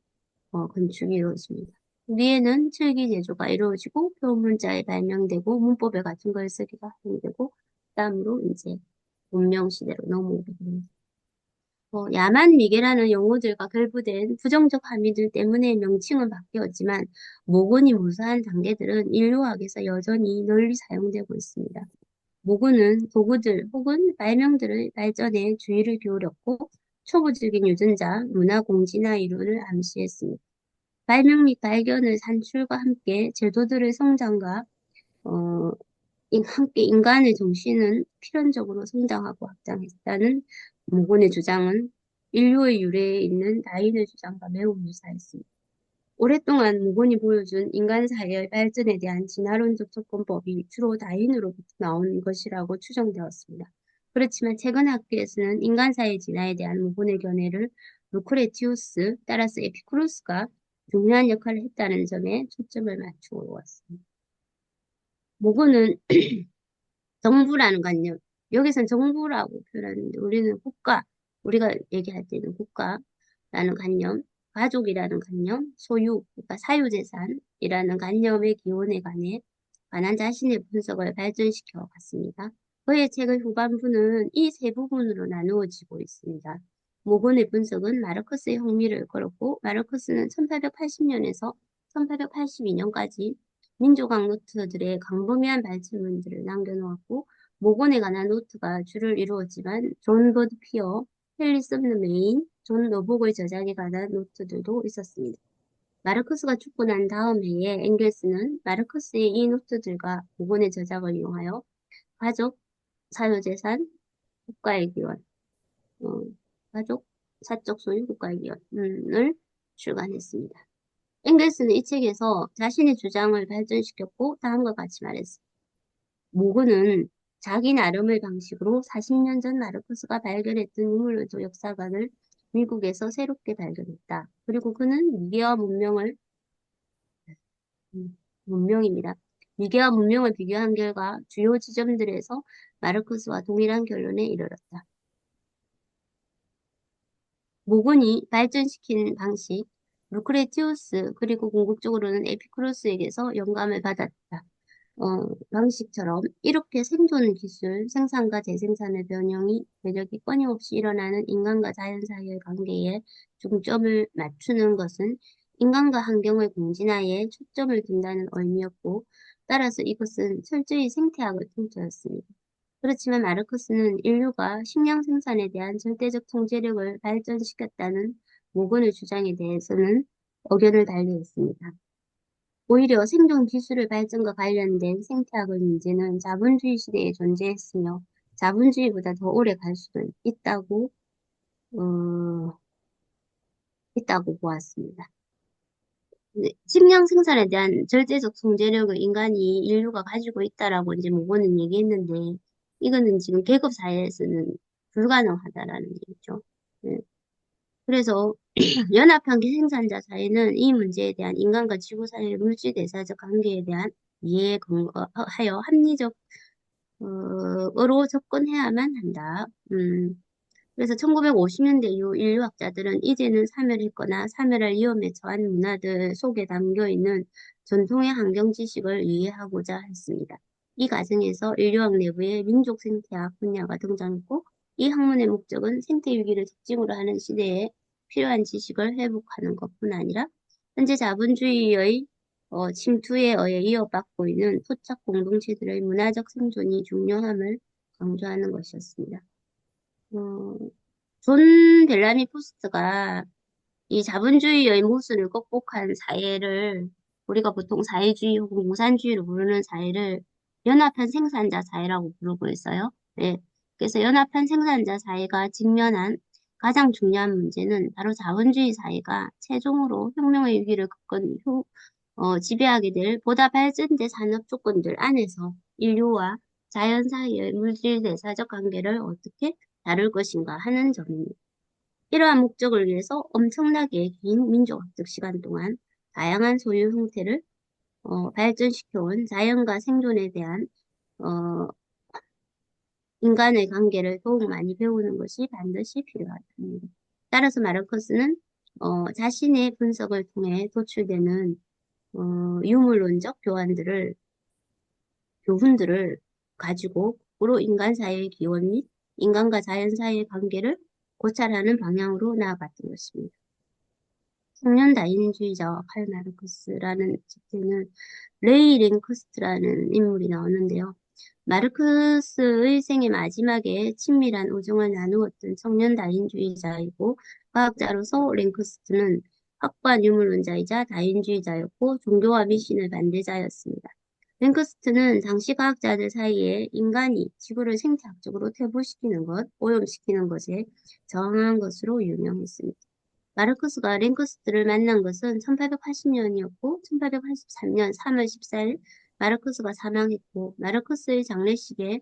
건축이 이루어집니다. 위에는 철기 제조가 이루어지고 표문자에 발명되고 문법에 같은 걸 쓰기가 활용되고 그다음으로 이제 문명 시대로 넘어오게 됩니다. 야만 미개라는 용어들과 결부된 부정적 함의들 때문에 명칭은 바뀌었지만 모근이 무사한 단계들은 인류학에서 여전히 널리 사용되고 있습니다. 모근은 도구들 혹은 발명들의 발전에 주의를 기울였고 초보적인 유전자, 문화 공진화 이론을 암시했습니다. 발명 및 발견의 산출과 함께 제도들의 성장과 어, 함께 인간의 정신은 필연적으로 성장하고 확장했다는 모건의 주장은 인류의 유래에 있는 다윈의 주장과 매우 유사했습니다. 오랫동안 모건이 보여준 인간 사회의 발전에 대한 진화론적 접근법이 주로 다윈으로부터 나온 것이라고 추정되었습니다. 그렇지만 최근 학계에서는 인간 사회 진화에 대한 모건의 견해를 루크레티우스, 따라서 에피쿠로스가 중요한 역할을 했다는 점에 초점을 맞추어 왔습니다. 모건은 정부라는 관념, 여기선 정부라고 표현하는데 우리는 국가, 우리가 얘기할 때는 국가라는 관념, 가족이라는 관념, 소유, 그러니까 사유재산이라는 관념의 기원에 관한 자신의 분석을 발전시켜 갔습니다. 그의 책의 후반부는 이 세 부분으로 나누어지고 있습니다. 모건의 분석은 마르커스의 흥미를 끌었고 마르커스는 1880년에서 1882년까지 민족학 노트들의 광범위한 발췌문들을 남겨놓았고 모건에 관한 노트가 주를 이루었지만 존 버드 피어, 헨리 썸너 메인, 존 노복의 저작에 관한 노트들도 있었습니다. 마르크스가 죽고 난 다음 해에 앵겔스는 마르크스의 이 노트들과 모건의 저작을 이용하여 가족, 사유재산, 국가의 기원, 어, 가족, 사적 소유, 국가의 기원을 출간했습니다. 앵겔스는 이 책에서 자신의 주장을 발전시켰고 다음과 같이 말했습니다. 모근은 자기 나름의 방식으로 40년 전 마르크스가 발견했던 유물론적 역사관을 미국에서 새롭게 발견했다. 그리고 그는 문명입니다. 미개와 문명을 비교한 결과 주요 지점들에서 마르크스와 동일한 결론에 이르렀다. 모근이 발전시킨 방식, 루크레티우스 그리고 궁극적으로는 에피쿠로스에게서 영감을 받았다. 방식처럼 이렇게 생존 기술, 생산과 재생산의 변력이 끊임없이 일어나는 인간과 자연 사이의 관계에 중점을 맞추는 것은 인간과 환경의 공진화에 초점을 둔다는 의미였고, 따라서 이것은 철저히 생태학을 통틀었습니다. 그렇지만 마르크스는 인류가 식량 생산에 대한 절대적 통제력을 발전시켰다는 모건의 주장에 대해서는 의견을 달리했습니다. 오히려 생존 기술의 발전과 관련된 생태학의 문제는 자본주의 시대에 존재했으며 자본주의보다 더 오래 갈 수도 어, 있다고 보았습니다. 네, 식량 생산에 대한 절대적 통제력을 인류가 가지고 있다라고 이제 모고는 얘기했는데, 이거는 지금 계급 사회에서는 불가능하다라는 얘기죠. 네. 그래서 연합한 생산자 사회는 이 문제에 대한 인간과 지구 사이의 물질 대사적 관계에 대한 이해에 근거하여 합리적 으로 접근해야만 한다. 그래서 1950년대 이후 인류학자들은 이제는 사멸했거나 사멸할 위험에 처한 문화들 속에 담겨 있는 전통의 환경 지식을 이해하고자 했습니다. 이 과정에서 인류학 내부의 민족 생태학 분야가 등장했고, 이 학문의 목적은 생태 위기를 특징으로 하는 시대에 필요한 지식을 회복하는 것뿐 아니라 현재 자본주의의 침투에 의해 이어받고 있는 토착 공동체들의 문화적 생존이 중요함을 강조하는 것이었습니다. 어, 존 벨라미 포스트가 이 자본주의의 모순을 극복한 사회를 우리가 보통 사회주의 혹은 무산주의로 부르는 사회를 연합한 생산자 사회라고 부르고 있어요. 네. 그래서 연합한 생산자 사회가 직면한 가장 중요한 문제는 바로 자본주의 사회가 최종으로 혁명의 위기를 겪은 후 지배하게 될 보다 발전된 산업 조건들 안에서 인류와 자연 사이의 물질 대사적 관계를 어떻게 다룰 것인가 하는 점입니다. 이러한 목적을 위해서 엄청나게 긴 민족학적 시간 동안 다양한 소유 형태를 발전시켜온 자연과 생존에 대한 어, 인간의 관계를 더욱 많이 배우는 것이 반드시 필요하답니다. 따라서 마르크스는 자신의 분석을 통해 도출되는 유물론적 교훈들을 가지고 거꾸로 인간 사회의 기원 및 인간과 자연 사이의 관계를 고찰하는 방향으로 나아갔던 것입니다. 청년 다인주의자와 칼 마르크스라는 책에는 레이 랭커스트라는 인물이 나오는데요. 마르크스의 생의 마지막에 친밀한 우정을 나누었던 청년 다인주의자이고 과학자로서 랭커스트는 확고한 유물론자이자 다인주의자였고 종교와 미신의 반대자였습니다. 랭커스트는 당시 과학자들 사이에 인간이 지구를 생태학적으로 퇴보시키는 것, 오염시키는 것에 저항한 것으로 유명했습니다. 마르크스가 랭커스트를 만난 것은 1880년이었고 1883년 3월 14일 마르크스가 사망했고 마르크스의 장례식에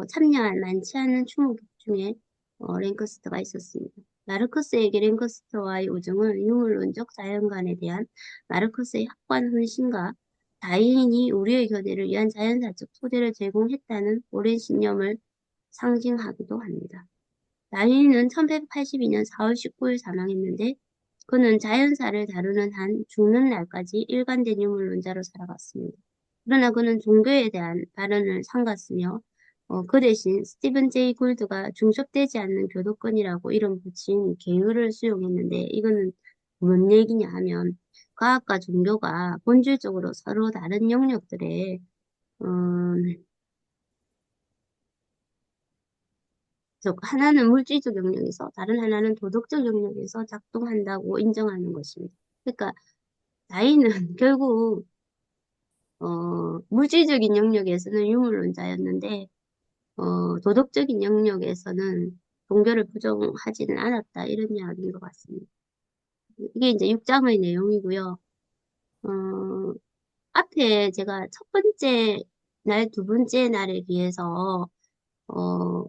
참여한 많지 않은 추모객 중에 랭커스트가 있었습니다. 마르크스에게 랭커스트와의 우정은 유물론적 자연관에 대한 마르크스의 확고한 헌신과 다인이 우리의 교대를 위한 자연사적 토대를 제공했다는 오랜 신념을 상징하기도 합니다. 다윈은 1882년 4월 19일 사망했는데 그는 자연사를 다루는 한 죽는 날까지 일관된 유물론자로 살아갔습니다. 그러나 그는 종교에 대한 발언을 삼갔으며 그 대신 스티븐 제이 골드가 중첩되지 않는 교도권이라고 이름 붙인 계율을 수용했는데 이거는 뭔 얘기냐 하면 과학과 종교가 본질적으로 서로 다른 영역들에 즉 하나는 물질적 영역에서 다른 하나는 도덕적 영역에서 작동한다고 인정하는 것입니다. 그러니까 다인은 결국 물질적인 영역에서는 유물론자였는데 도덕적인 영역에서는 종교를 부정하지는 않았다 이런 이야기인 것 같습니다. 이게 이제 6장의 내용이고요. 어, 앞에 제가 첫 번째 날, 두 번째 날에 비해서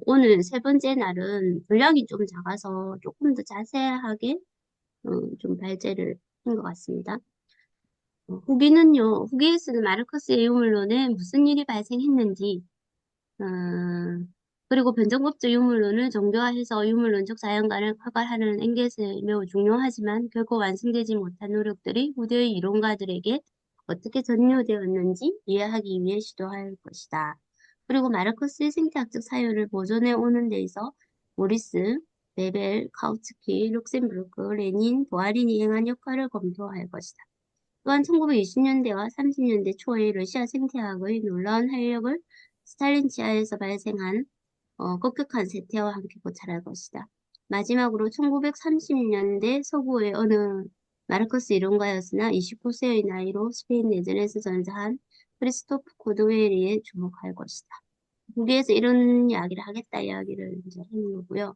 오늘 세 번째 날은 분량이 좀 작아서 조금 더 자세하게 좀 발제를 한 것 같습니다. 후기에서는 마르크스의 유물론에 무슨 일이 발생했는지, 어, 그리고 변정법적 유물론을 정교화해서 유물론적 자연관을 포괄하는 엥겟에 매우 중요하지만 결코 완성되지 못한 노력들이 후대의 이론가들에게 어떻게 전료되었는지 이해하기 위해 시도할 것이다. 그리고 마르크스의 생태학적 사유를 보존해 오는 데 있어 모리스, 베벨, 카우츠키, 룩셈부르크, 레닌, 보아린이 행한 역할을 검토할 것이다. 또한 1920년대와 30년대 초의 러시아 생태학의 놀라운 활력을 스탈린 지하에서 발생한 급격한 세태와 함께 고찰할 것이다. 마지막으로 1930년대 서부의 어느 마르크스 이론가였으나 29세의 나이로 스페인 내전에서 전사한 크리스토프 코드웨리에 주목할 것이다. 거기에서 이런 이야기를 하겠다 이야기를 이제 하는 거고요.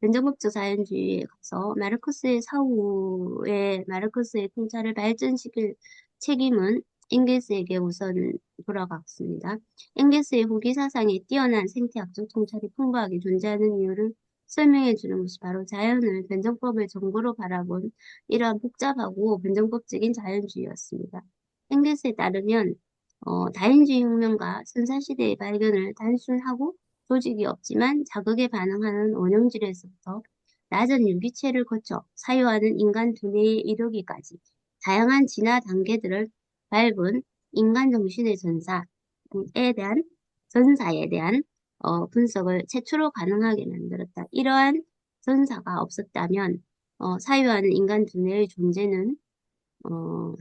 변정법적 자연주의에 가서 마르크스의 사후에 마르크스의 통찰을 발전시킬 책임은 엥겔스에게 우선 돌아갔습니다. 엥겔스의 후기 사상에 뛰어난 생태학적 통찰이 풍부하게 존재하는 이유를 설명해 주는 것이 바로 자연을 변정법을 정보로 바라본 이러한 복잡하고 변정법적인 자연주의였습니다. 엥겔스에 따르면 다인주의 혁명과 선사시대의 발견을 단순하고 조직이 없지만 자극에 반응하는 원형질에서부터 낮은 유기체를 거쳐 사유하는 인간 두뇌에 이르기까지 다양한 진화 단계들을 밟은 인간 정신의 전사에 대한 분석을 최초로 가능하게 만들었다. 이러한 전사가 없었다면 사유하는 인간 두뇌의 존재는 어,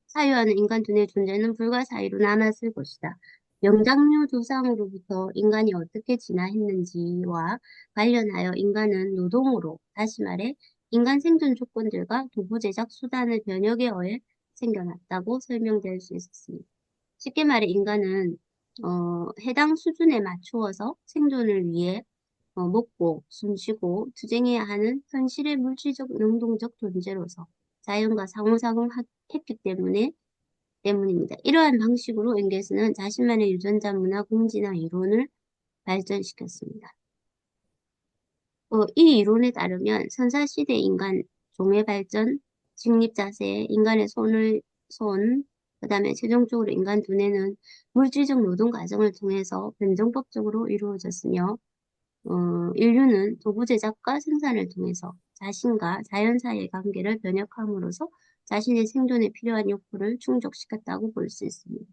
사유하는 인간 두뇌의 존재는 불가사의로 남았을 것이다. 영장류 조상으로부터 인간이 어떻게 진화했는지와 관련하여 인간은 노동으로, 다시 말해 인간 생존 조건들과 도구 제작 수단의 변혁에 의해 생겨났다고 설명될 수 있습니다. 쉽게 말해 인간은 해당 수준에 맞추어서 생존을 위해 먹고 숨쉬고 투쟁해야 하는 현실의 물질적 능동적 존재로서 자연과 상호작용했기 때문입니다. 이러한 방식으로 엥겔스는 자신만의 유전자 문화 공진화 이론을 발전시켰습니다. 이 이론에 따르면 선사시대 인간 종의 발전, 직립자세, 인간의 그 다음에 최종적으로 인간 두뇌는 물질적 노동 과정을 통해서 변정법적으로 이루어졌으며 인류는 도구 제작과 생산을 통해서 자신과 자연 사이의 관계를 변혁함으로써 자신의 생존에 필요한 욕구를 충족시켰다고 볼 수 있습니다.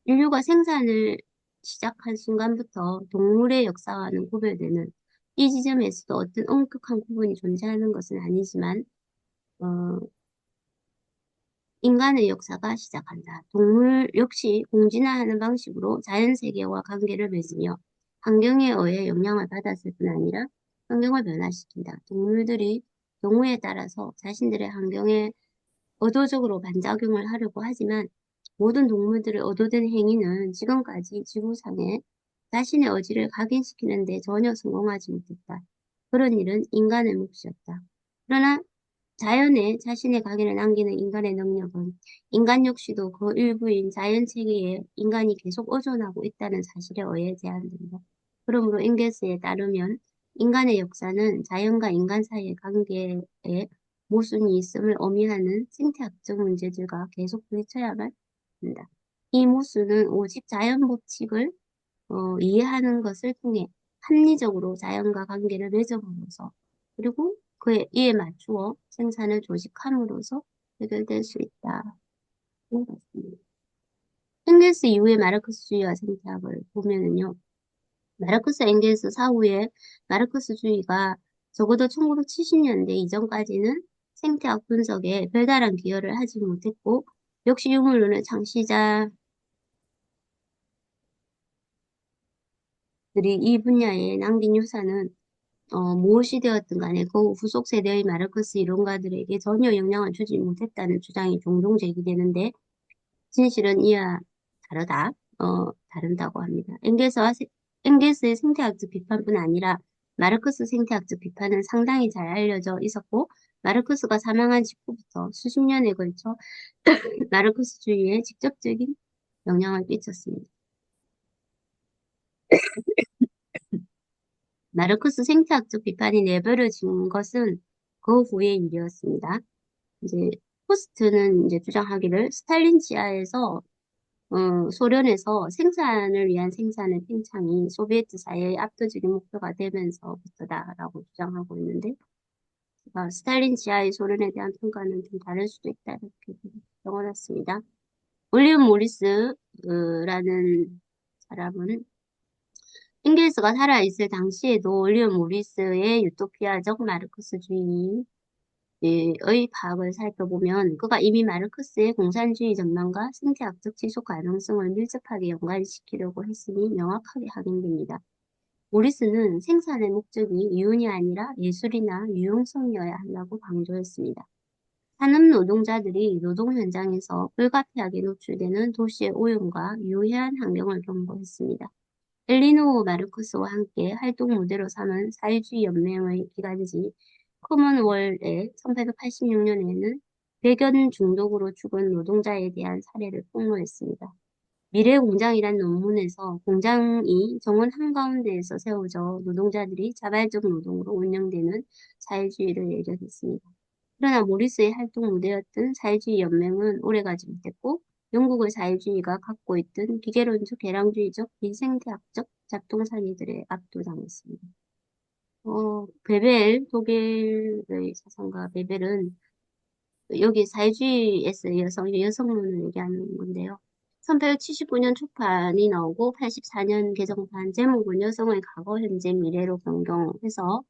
인류가 생산을 시작한 순간부터 동물의 역사와는 구별되는 이 지점에서도 어떤 엄격한 구분이 존재하는 것은 아니지만 어, 인간의 역사가 시작한다. 동물 역시 공진화하는 방식으로 자연 세계와 관계를 맺으며 환경에 의해 영향을 받았을 뿐 아니라 환경을 변화시킨다. 동물들이 경우에 따라서 자신들의 환경에 의도적으로 반작용을 하려고 하지만 모든 동물들의 의도된 행위는 지금까지 지구상에 자신의 의지를 각인시키는 데 전혀 성공하지 못했다. 그런 일은 인간의 몫이었다. 그러나 자연에 자신의 각인을 남기는 인간의 능력은 인간 역시도 그 일부인 자연 체계에 인간이 계속 의존하고 있다는 사실에 의해 제한된다. 그러므로 엥겔스에 따르면 인간의 역사는 자연과 인간 사이의 관계에 모순이 있음을 의미하는 생태학적 문제들과 계속 부딪혀야만 한다. 이 모순은 오직 자연 법칙을 이해하는 것을 통해 합리적으로 자연과 관계를 맺어보면서 그리고 이에 맞추어 생산을 조직함으로써 해결될 수 있다. 그런 것 같습니다. 엥겔스 이후의 마르크스주의와 생태학을 보면은요. 마르크스 엥겔스 사후에 마르크스주의가 적어도 1970년대 이전까지는 생태학 분석에 별다른 기여를 하지 못했고 역시 유물론의 창시자들이 이 분야에 남긴 유산은 무엇이 되었든 간에 그 후속 세대의 마르크스 이론가들에게 전혀 영향을 주지 못했다는 주장이 종종 제기되는데 진실은 이와 다른다고 합니다. 엥겔스의 생태학적 비판뿐 아니라 마르크스 생태학적 비판은 상당히 잘 알려져 있었고 마르크스가 사망한 직후부터 수십 년에 걸쳐 마르크스주의에 직접적인 영향을 끼쳤습니다. 마르크스 생태학적 비판이 내버려진 것은 그 후의 일이었습니다. 이제 포스트는 이제 주장하기를 스탈린 지하에서 소련에서 생산을 위한 생산의 팽창이 소비에트 사회의 압도적인 목표가 되면서부터다라고 주장하고 있는데 스탈린 지하의 소련에 대한 평가는 좀 다를 수도 있다 이렇게 적어놨습니다. 윌리엄 모리스라는 사람은 엥겔스가 살아있을 당시에도 윌리엄 모리스의 유토피아적 마르크스주의 파악을 살펴보면 그가 이미 마르크스의 공산주의 전망과 생태학적 지속 가능성을 밀접하게 연관시키려고 했으니 명확하게 확인됩니다. 모리스는 생산의 목적이 이윤이 아니라 예술이나 유용성이어야 한다고 강조했습니다. 산업 노동자들이 노동 현장에서 불가피하게 노출되는 도시의 오염과 유해한 환경을 경고했습니다. 엘리노 마르크스와 함께 활동 무대로 삼은 사회주의 연맹의 기관지 커먼웰의 1886년에는 배견 중독으로 죽은 노동자에 대한 사례를 폭로했습니다. 미래 공장이란 논문에서 공장이 정원 한가운데에서 세워져 노동자들이 자발적 노동으로 운영되는 사회주의를 예견했습니다. 그러나 모리스의 활동 무대였던 사회주의 연맹은 오래가지 못했고 영국의 사회주의가 갖고 있던 기계론적, 계량주의적, 비생태학적 잡동사니들에 압도당했습니다. 독일의 사상가 베벨은 여기 사회주의에서 여성론을 얘기하는 건데요. 1879년 초판이 나오고 84년 개정판 제목은 여성의 과거, 현재, 미래로 변경해서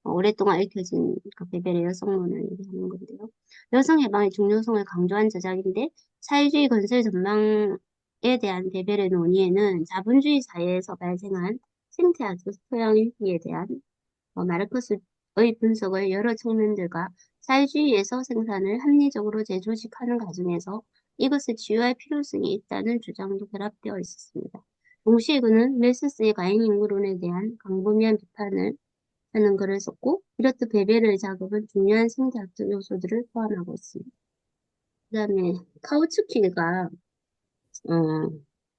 오랫동안 읽혀진 그 베벨의 여성론을 얘기하는 건데요. 여성 해방의 중요성을 강조한 저작인데 사회주의 건설 전망에 대한 베벨의 논의에는 자본주의 사회에서 발생한 생태학적 토양위기에 대한 마르크스의 분석을 여러 측면들과 사회주의에서 생산을 합리적으로 재조직하는 과정에서 이것을 치유할 필요성이 있다는 주장도 결합되어 있었습니다. 동시에 그는 멜서스의 과잉인구론에 대한 광범위한 비판을 하는 글을 썼고, 이렇듯 베벨의 작업은 중요한 생태학적 요소들을 포함하고 있습니다. 그 다음에 카우츠키가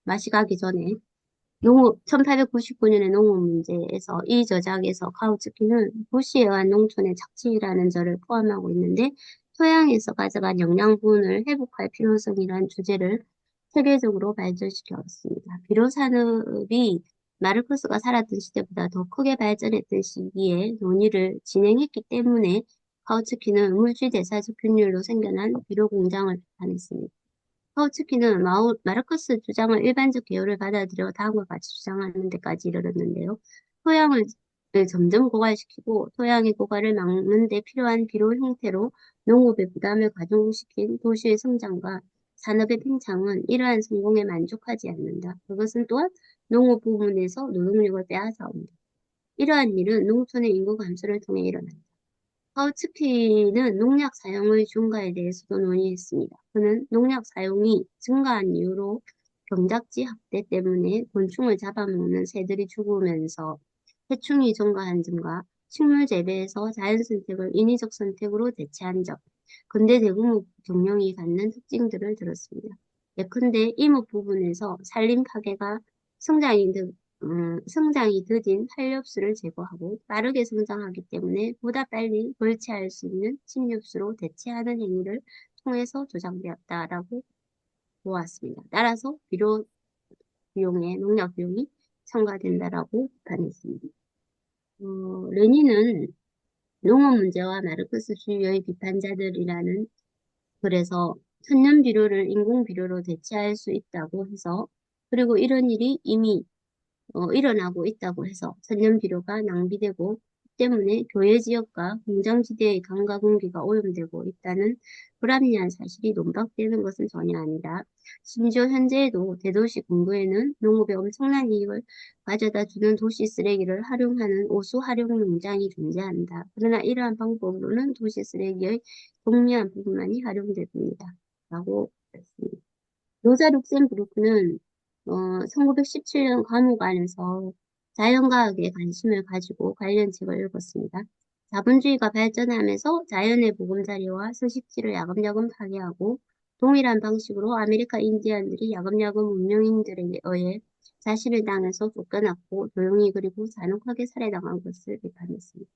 맛이 가기 전에 1899년의 농업 문제에서 이 저작에서 카우츠키는 도시와 농촌의 착취라는 절을 포함하고 있는데 토양에서 가져간 영양분을 회복할 필요성이라는 주제를 세계적으로 발전시켰습니다. 비료 산업이 마르크스가 살았던 시대보다 더 크게 발전했던 시기에 논의를 진행했기 때문에 카우츠키는 물질 대사적 균열로 생겨난 비료 공장을 비판했습니다. 카우츠키는 마르크스 주장을 일반적 개요를 받아들여 다음과 같이 주장하는 데까지 이르렀는데요. 토양을 점점 고갈시키고 토양의 고갈을 막는 데 필요한 비료 형태로 농업의 부담을 가중시킨 도시의 성장과 산업의 팽창은 이러한 성공에 만족하지 않는다. 그것은 또한 농업 부문에서 노동력을 빼앗아온다. 이러한 일은 농촌의 인구 감소를 통해 일어난다. 카우츠키는 농약 사용의 증가에 대해서도 논의했습니다. 그는 농약 사용이 증가한 이유로 경작지 확대 때문에 곤충을 잡아먹는 새들이 죽으면서 해충이 증가한 점과 식물 재배에서 자연 선택을 인위적 선택으로 대체한 점, 근대 대규모 경영이 갖는 특징들을 들었습니다. 예컨대 이목 부분에서 산림 파괴가 성장이 더딘 한렵수를 제거하고 빠르게 성장하기 때문에 보다 빨리 벌채할 수 있는 침엽수로 대체하는 행위를 통해서 조장되었다라고 보았습니다. 따라서 비료 비용에 농약 비용이 첨가된다라고 비판했습니다. 레닌은 농업 문제와 마르크스주의의 비판자들이라는 글에서 천연 비료를 인공 비료로 대체할 수 있다고 해서 그리고 이런 일이 이미 일어나고 있다고 해서 천연 비료가 낭비되고 때문에 교외 지역과 공장지대의 강과 공기가 오염되고 있다는 불합리한 사실이 논박되는 것은 전혀 아니다. 심지어 현재에도 대도시 공부에는 농업에 엄청난 이익을 가져다 주는 도시 쓰레기를 활용하는 오수 활용 농장이 존재한다. 그러나 이러한 방법으로는 도시 쓰레기의 동미한 부분만이 활용됩니다. 라고 했습니다. 로자 룩셈부르크는 1917년 감옥 안에서 자연과학에 관심을 가지고 관련 책을 읽었습니다. 자본주의가 발전하면서 자연의 보금자리와 서식지를 야금야금 파괴하고 동일한 방식으로 아메리카 인디안들이 야금야금 문명인들에 의해 자신의 땅에서 쫓겨났고 조용히 그리고 잔혹하게 살해당한 것을 비판했습니다.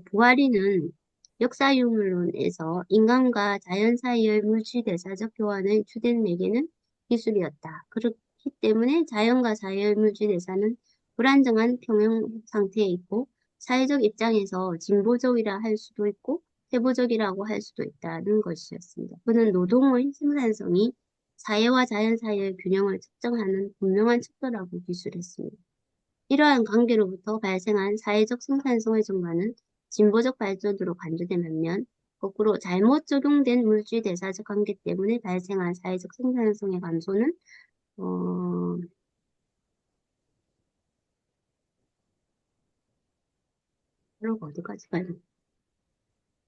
부하리는 역사유물론에서 인간과 자연 사이의 물질 대사적 교환의 주된 매개는 기술이었다. 그렇기 때문에 자연과 사회의 물질 대사는 불안정한 평형 상태에 있고 사회적 입장에서 진보적이라 할 수도 있고 세부적이라고 할 수도 있다는 것이었습니다. 그는 노동의 생산성이 사회와 자연 사이의 균형을 측정하는 분명한 척도라고 기술했습니다. 이러한 관계로부터 발생한 사회적 생산성의 증가는 진보적 발전으로 간주된 반면 거꾸로 잘못 적용된 물질 대사적 관계 때문에 발생한 사회적 생산성의 감소는 어, 그리고 어디까지 가요?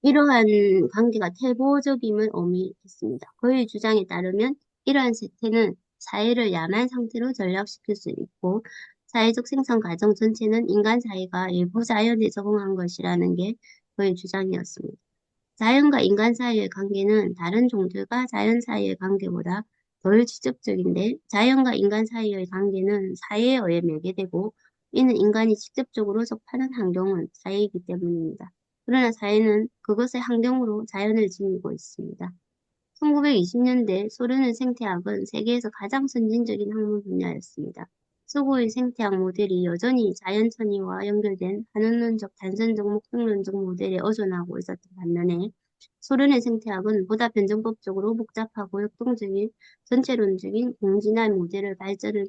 이러한 관계가 태보적임을 의미했습니다. 그의 주장에 따르면 이러한 세태는 사회를 야만 상태로 전락시킬 수 있고 사회적 생산 과정 전체는 인간 사회가 일부 자연에 적응한 것이라는 게 그의 주장이었습니다. 자연과 인간 사이의 관계는 다른 종들과 자연 사이의 관계보다 덜 직접적인데 자연과 인간 사이의 관계는 사회에 의해 매개되고 이는 인간이 직접적으로 접하는 환경은 사회이기 때문입니다. 그러나 사회는 그것의 환경으로 자연을 지니고 있습니다. 1920년대 소련의 생태학은 세계에서 가장 선진적인 학문 분야였습니다. 서구의 생태학 모델이 여전히 자연천이와 연결된 한원론적 단선적 목적론적 모델에 의존하고 있었던 반면에 소련의 생태학은 보다 변정법적으로 복잡하고 역동적인 전체론적인 공진화 모델을 발전을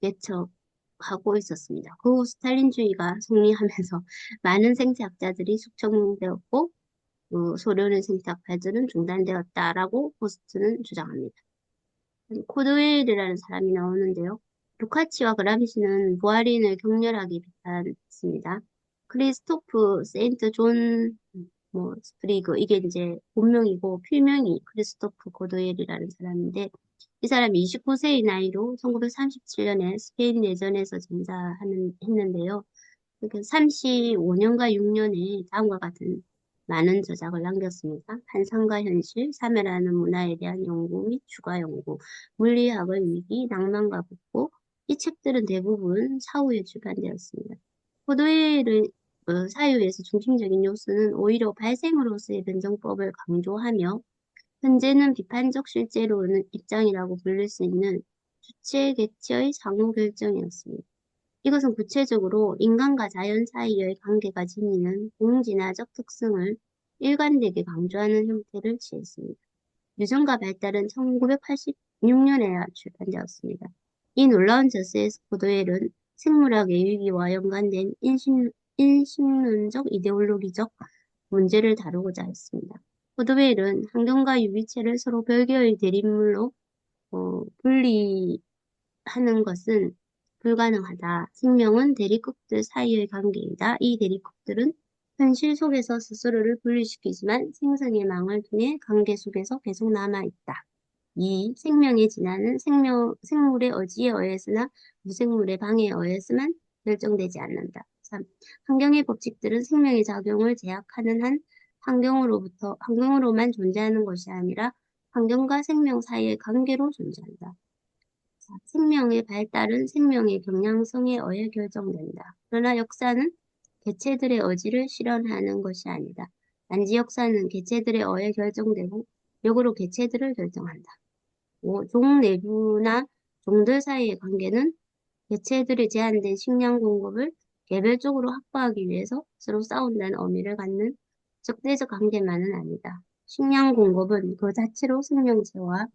개척하고 있었습니다. 그 후 스탈린주의가 승리하면서 많은 생태학자들이 숙청되었고 소련의 생태학 발전은 중단되었다라고 포스트는 주장합니다. 코드웰이라는 사람이 나오는데요. 루카치와 그라비시는 부하린을 격렬하게 비판했습니다. 크리스토프 세인트 존 스프리그 이게 이제 본명이고 필명이 크리스토프 고도웰이라는 사람인데 이 사람이 29세의 나이로 1937년에 스페인 내전에서 전사했는데요. 35년과 6년에 다음과 같은 많은 저작을 남겼습니다. 환상과 현실, 사회라는 문화에 대한 연구 및 추가 연구, 물리학의 위기, 낭만과 극복, 이 책들은 대부분 사후에 출간되었습니다. 포도회를 사유에서 중심적인 요소는 오히려 발생으로서의 변정법을 강조하며 현재는 비판적 실제로는 입장이라고 불릴 수 있는 주체 개체의 상호 결정이었습니다. 이것은 구체적으로 인간과 자연 사이의 관계가 지니는 공진화적 특성을 일관되게 강조하는 형태를 취했습니다. 유전과 발달은 1986년에 출판되었습니다. 이 놀라운 저스에서 포도웰은 생물학의 위기와 연관된 인식론적 이데올로기적 문제를 다루고자 했습니다. 포도웰은 환경과 유기체를 서로 별개의 대립물로 분리하는 것은 불가능하다. 생명은 대립국들 사이의 관계이다. 이 대립국들은 현실 속에서 스스로를 분리시키지만 생성의 망을 통해 관계 속에서 계속 남아있다. 2. 생명의 진화는 생물의 의지에 의해서나 무생물의 방해에 의해서만 결정되지 않는다. 3. 환경의 법칙들은 생명의 작용을 제약하는 한 환경으로만 존재하는 것이 아니라 환경과 생명 사이의 관계로 존재한다. 생명의 발달은 생명의 경량성에 의해 결정된다. 그러나 역사는 개체들의 의지를 실현하는 것이 아니다. 단지 역사는 개체들에 의해 결정되고 역으로 개체들을 결정한다. 5. 종 내부나 종들 사이의 관계는 개체들의 제한된 식량 공급을 개별적으로 확보하기 위해서 서로 싸운다는 의미를 갖는 적대적 관계만은 아니다. 식량 공급은 그 자체로 생명체와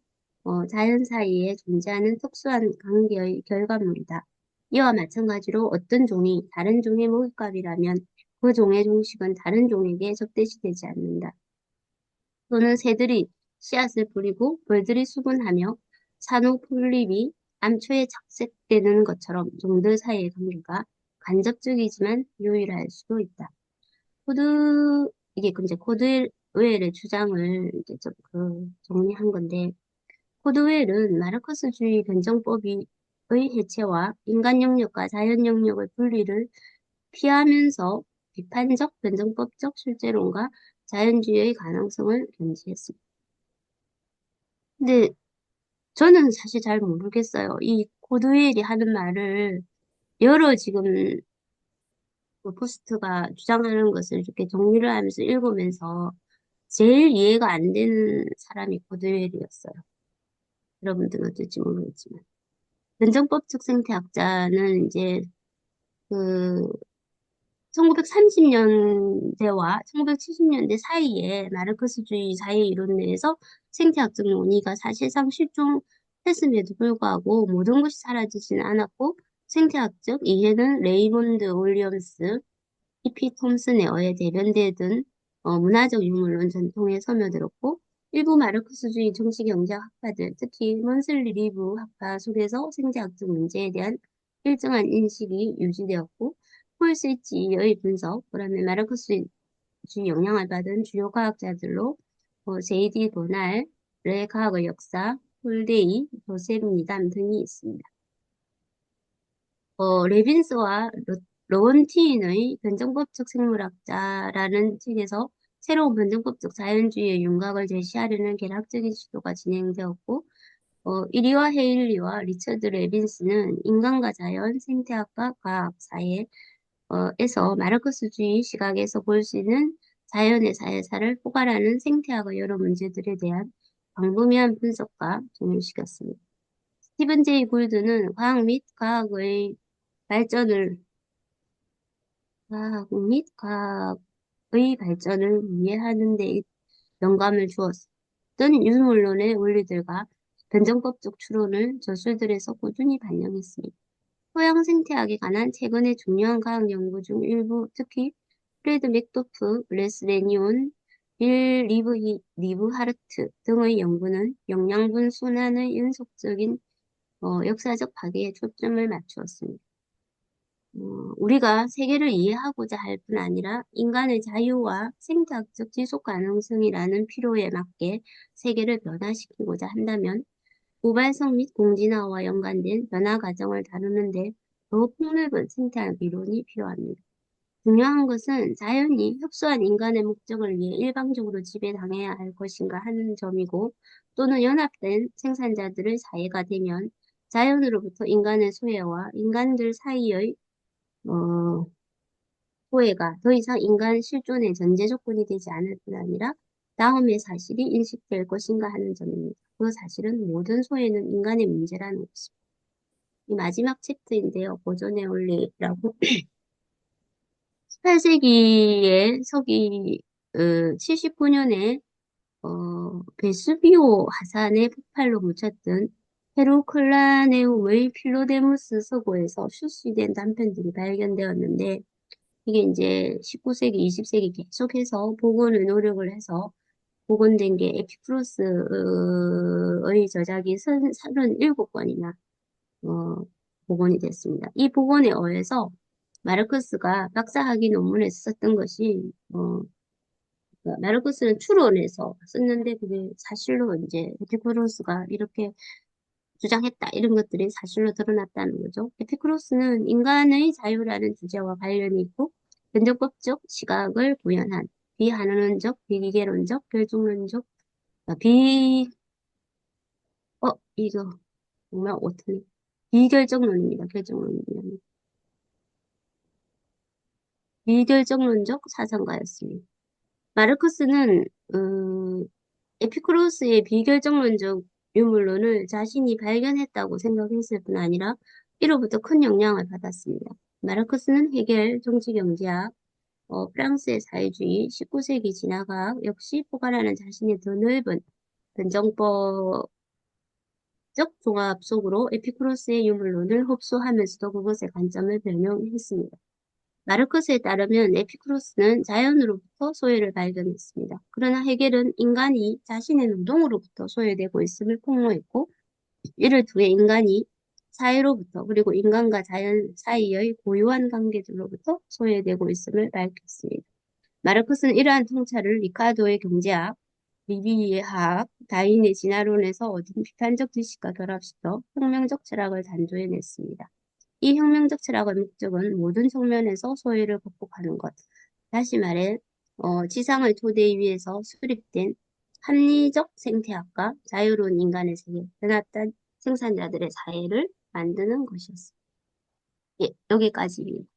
자연 사이에 존재하는 특수한 관계의 결과물이다. 이와 마찬가지로 어떤 종이 다른 종의 먹잇감이라면 그 종의 종식은 다른 종에게 적대시되지 않는다. 또는 새들이 씨앗을 뿌리고 벌들이 수분하며 산후 폴립이 암초에 착색되는 것처럼 종들 사이의 관계가 간접적이지만 유일할 수도 있다. 이게 이제 코드웰의 주장을 이제 정리한 건데, 코드웰은 마르크스주의 변정법의 해체와 인간 영역과 자연 영역의 분리를 피하면서 비판적 변정법적 실제론과 자연주의의 가능성을 견지했습니다. 근데 저는 사실 잘 모르겠어요. 이 코드웰이 하는 말을 여러 지금 그 포스트가 주장하는 것을 이렇게 정리를 하면서 읽으면서 제일 이해가 안 되는 사람이 코드웰이었어요. 여러분들은 어떨지 모르겠지만. 변정법적 생태학자는 이제 그 1930년대와 1970년대 사이에 마르크스주의 사회 이론 내에서 생태학적 논의가 사실상 실종했음에도 불구하고 모든 것이 사라지지는 않았고 생태학적 이해는 레이몬드 윌리엄스 E.P. 톰슨에 의해 대변되던 문화적 유물론 전통에 서며들었고 일부 마르크스주의 정치경제학 학파들, 특히 먼슬리 리브 학파 속에서 생태학적 문제에 대한 일정한 인식이 유지되었고 폴 스위치의 분석, 그다음에 마르크스주의 영향을 받은 주요 과학자들로 J.D. 도날의 과학의 역사, 홀데이, 조셉 미담 등이 있습니다. 레빈스와 로원티인의 변정법적 생물학자라는 책에서 새로운 변정법적 자연주의의 윤곽을 제시하려는 개략적인 시도가 진행되었고, 이리와 헤일리와 리처드 레빈스는 인간과 자연, 생태학과 과학 사이에 에서 마르크스주의 시각에서 볼 수 있는 자연의 사회사를 포괄하는 생태학의 여러 문제들에 대한 광범위한 분석과 동일시켰습니다. 스티븐 제이 굴드는 과학 및 과학의 발전을 이해하는 데 영감을 주었던 유물론의 원리들과 변정법적 추론을 저술들에서 꾸준히 반영했습니다. 토양 생태학에 관한 최근의 중요한 과학 연구 중 일부, 특히 프레드 맥도프, 레스 레니온, 리브하르트 등의 연구는 영양분 순환의 연속적인 역사적 파괴에 초점을 맞추었습니다. 우리가 세계를 이해하고자 할 뿐 아니라 인간의 자유와 생태학적 지속 가능성이라는 필요에 맞게 세계를 변화시키고자 한다면 고발성 및 공진화와 연관된 변화 과정을 다루는데 더 폭넓은 생태학 이론이 필요합니다. 중요한 것은 자연이 협소한 인간의 목적을 위해 일방적으로 지배당해야 할 것인가 하는 점이고 또는 연합된 생산자들의 사회가 되면 자연으로부터 인간의 소외와 인간들 사이의 어, 소외가 더 이상 인간 실존의 전제 조건이 되지 않을 뿐 아니라 다음의 사실이 인식될 것인가 하는 점입니다. 그 사실은 모든 소외는 인간의 문제라는 것입니다. 이 마지막 챕터인데요. 보존의 원리라고 18세기에 서기 79년에 베수비오 화산의 폭발로 묻혔던 헤르클라네움의 필로데무스 서고에서 출시된 단편들이 발견되었는데 이게 이제 19세기, 20세기 계속해서 복원을 노력을 해서 복원된 게 에피쿠로스의 저작이 37권이나 복원이 됐습니다. 이 복원에 의해서 마르크스가 박사학위 논문에서 썼던 것이 마르크스는 추론해서 썼는데 그게 사실로 이제 에피쿠로스가 이렇게 주장했다. 이런 것들이 사실로 드러났다는 거죠. 에피쿠로스는 인간의 자유라는 주제와 관련이 있고 변정법적 시각을 구현한 비한원적, 비기계론적, 결정론적, 아, 비, 이거 정말 어떻게 비결정론입니다. 결정론입니다. 비결정론적 사상가였습니다. 마르크스는 에피쿠로스의 비결정론적 유물론을 자신이 발견했다고 생각했을 뿐 아니라 이로부터 큰 영향을 받았습니다. 마르크스는 헤겔, 정치경제학, 프랑스의 사회주의, 19세기 진화과학 역시 포괄하는 자신의 더 넓은 변정법적 종합 속으로 에피쿠로스의 유물론을 흡수하면서도 그것의 관점을 변형했습니다. 마르크스에 따르면 에피쿠로스는 자연으로부터 소외를 발견했습니다. 그러나 헤겔은 인간이 자신의 노동으로부터 소외되고 있음을 폭로했고 이를 통해 인간이 사회로부터 그리고 인간과 자연 사이의 고유한 관계들로부터 소외되고 있음을 밝혔습니다. 마르크스는 이러한 통찰을 리카도의 경제학, 리비의 화학, 다윈의 진화론에서 얻은 비판적 지식과 결합시켜 혁명적 철학을 단조해냈습니다. 이 혁명적 철학의 목적은 모든 측면에서 소외를 극복하는 것. 다시 말해, 지상의 토대 위에서 수립된 합리적 생태학과 자유로운 인간의 세계, 연합단 생산자들의 사회를 만드는 것이었습니다. 예, 여기까지입니다.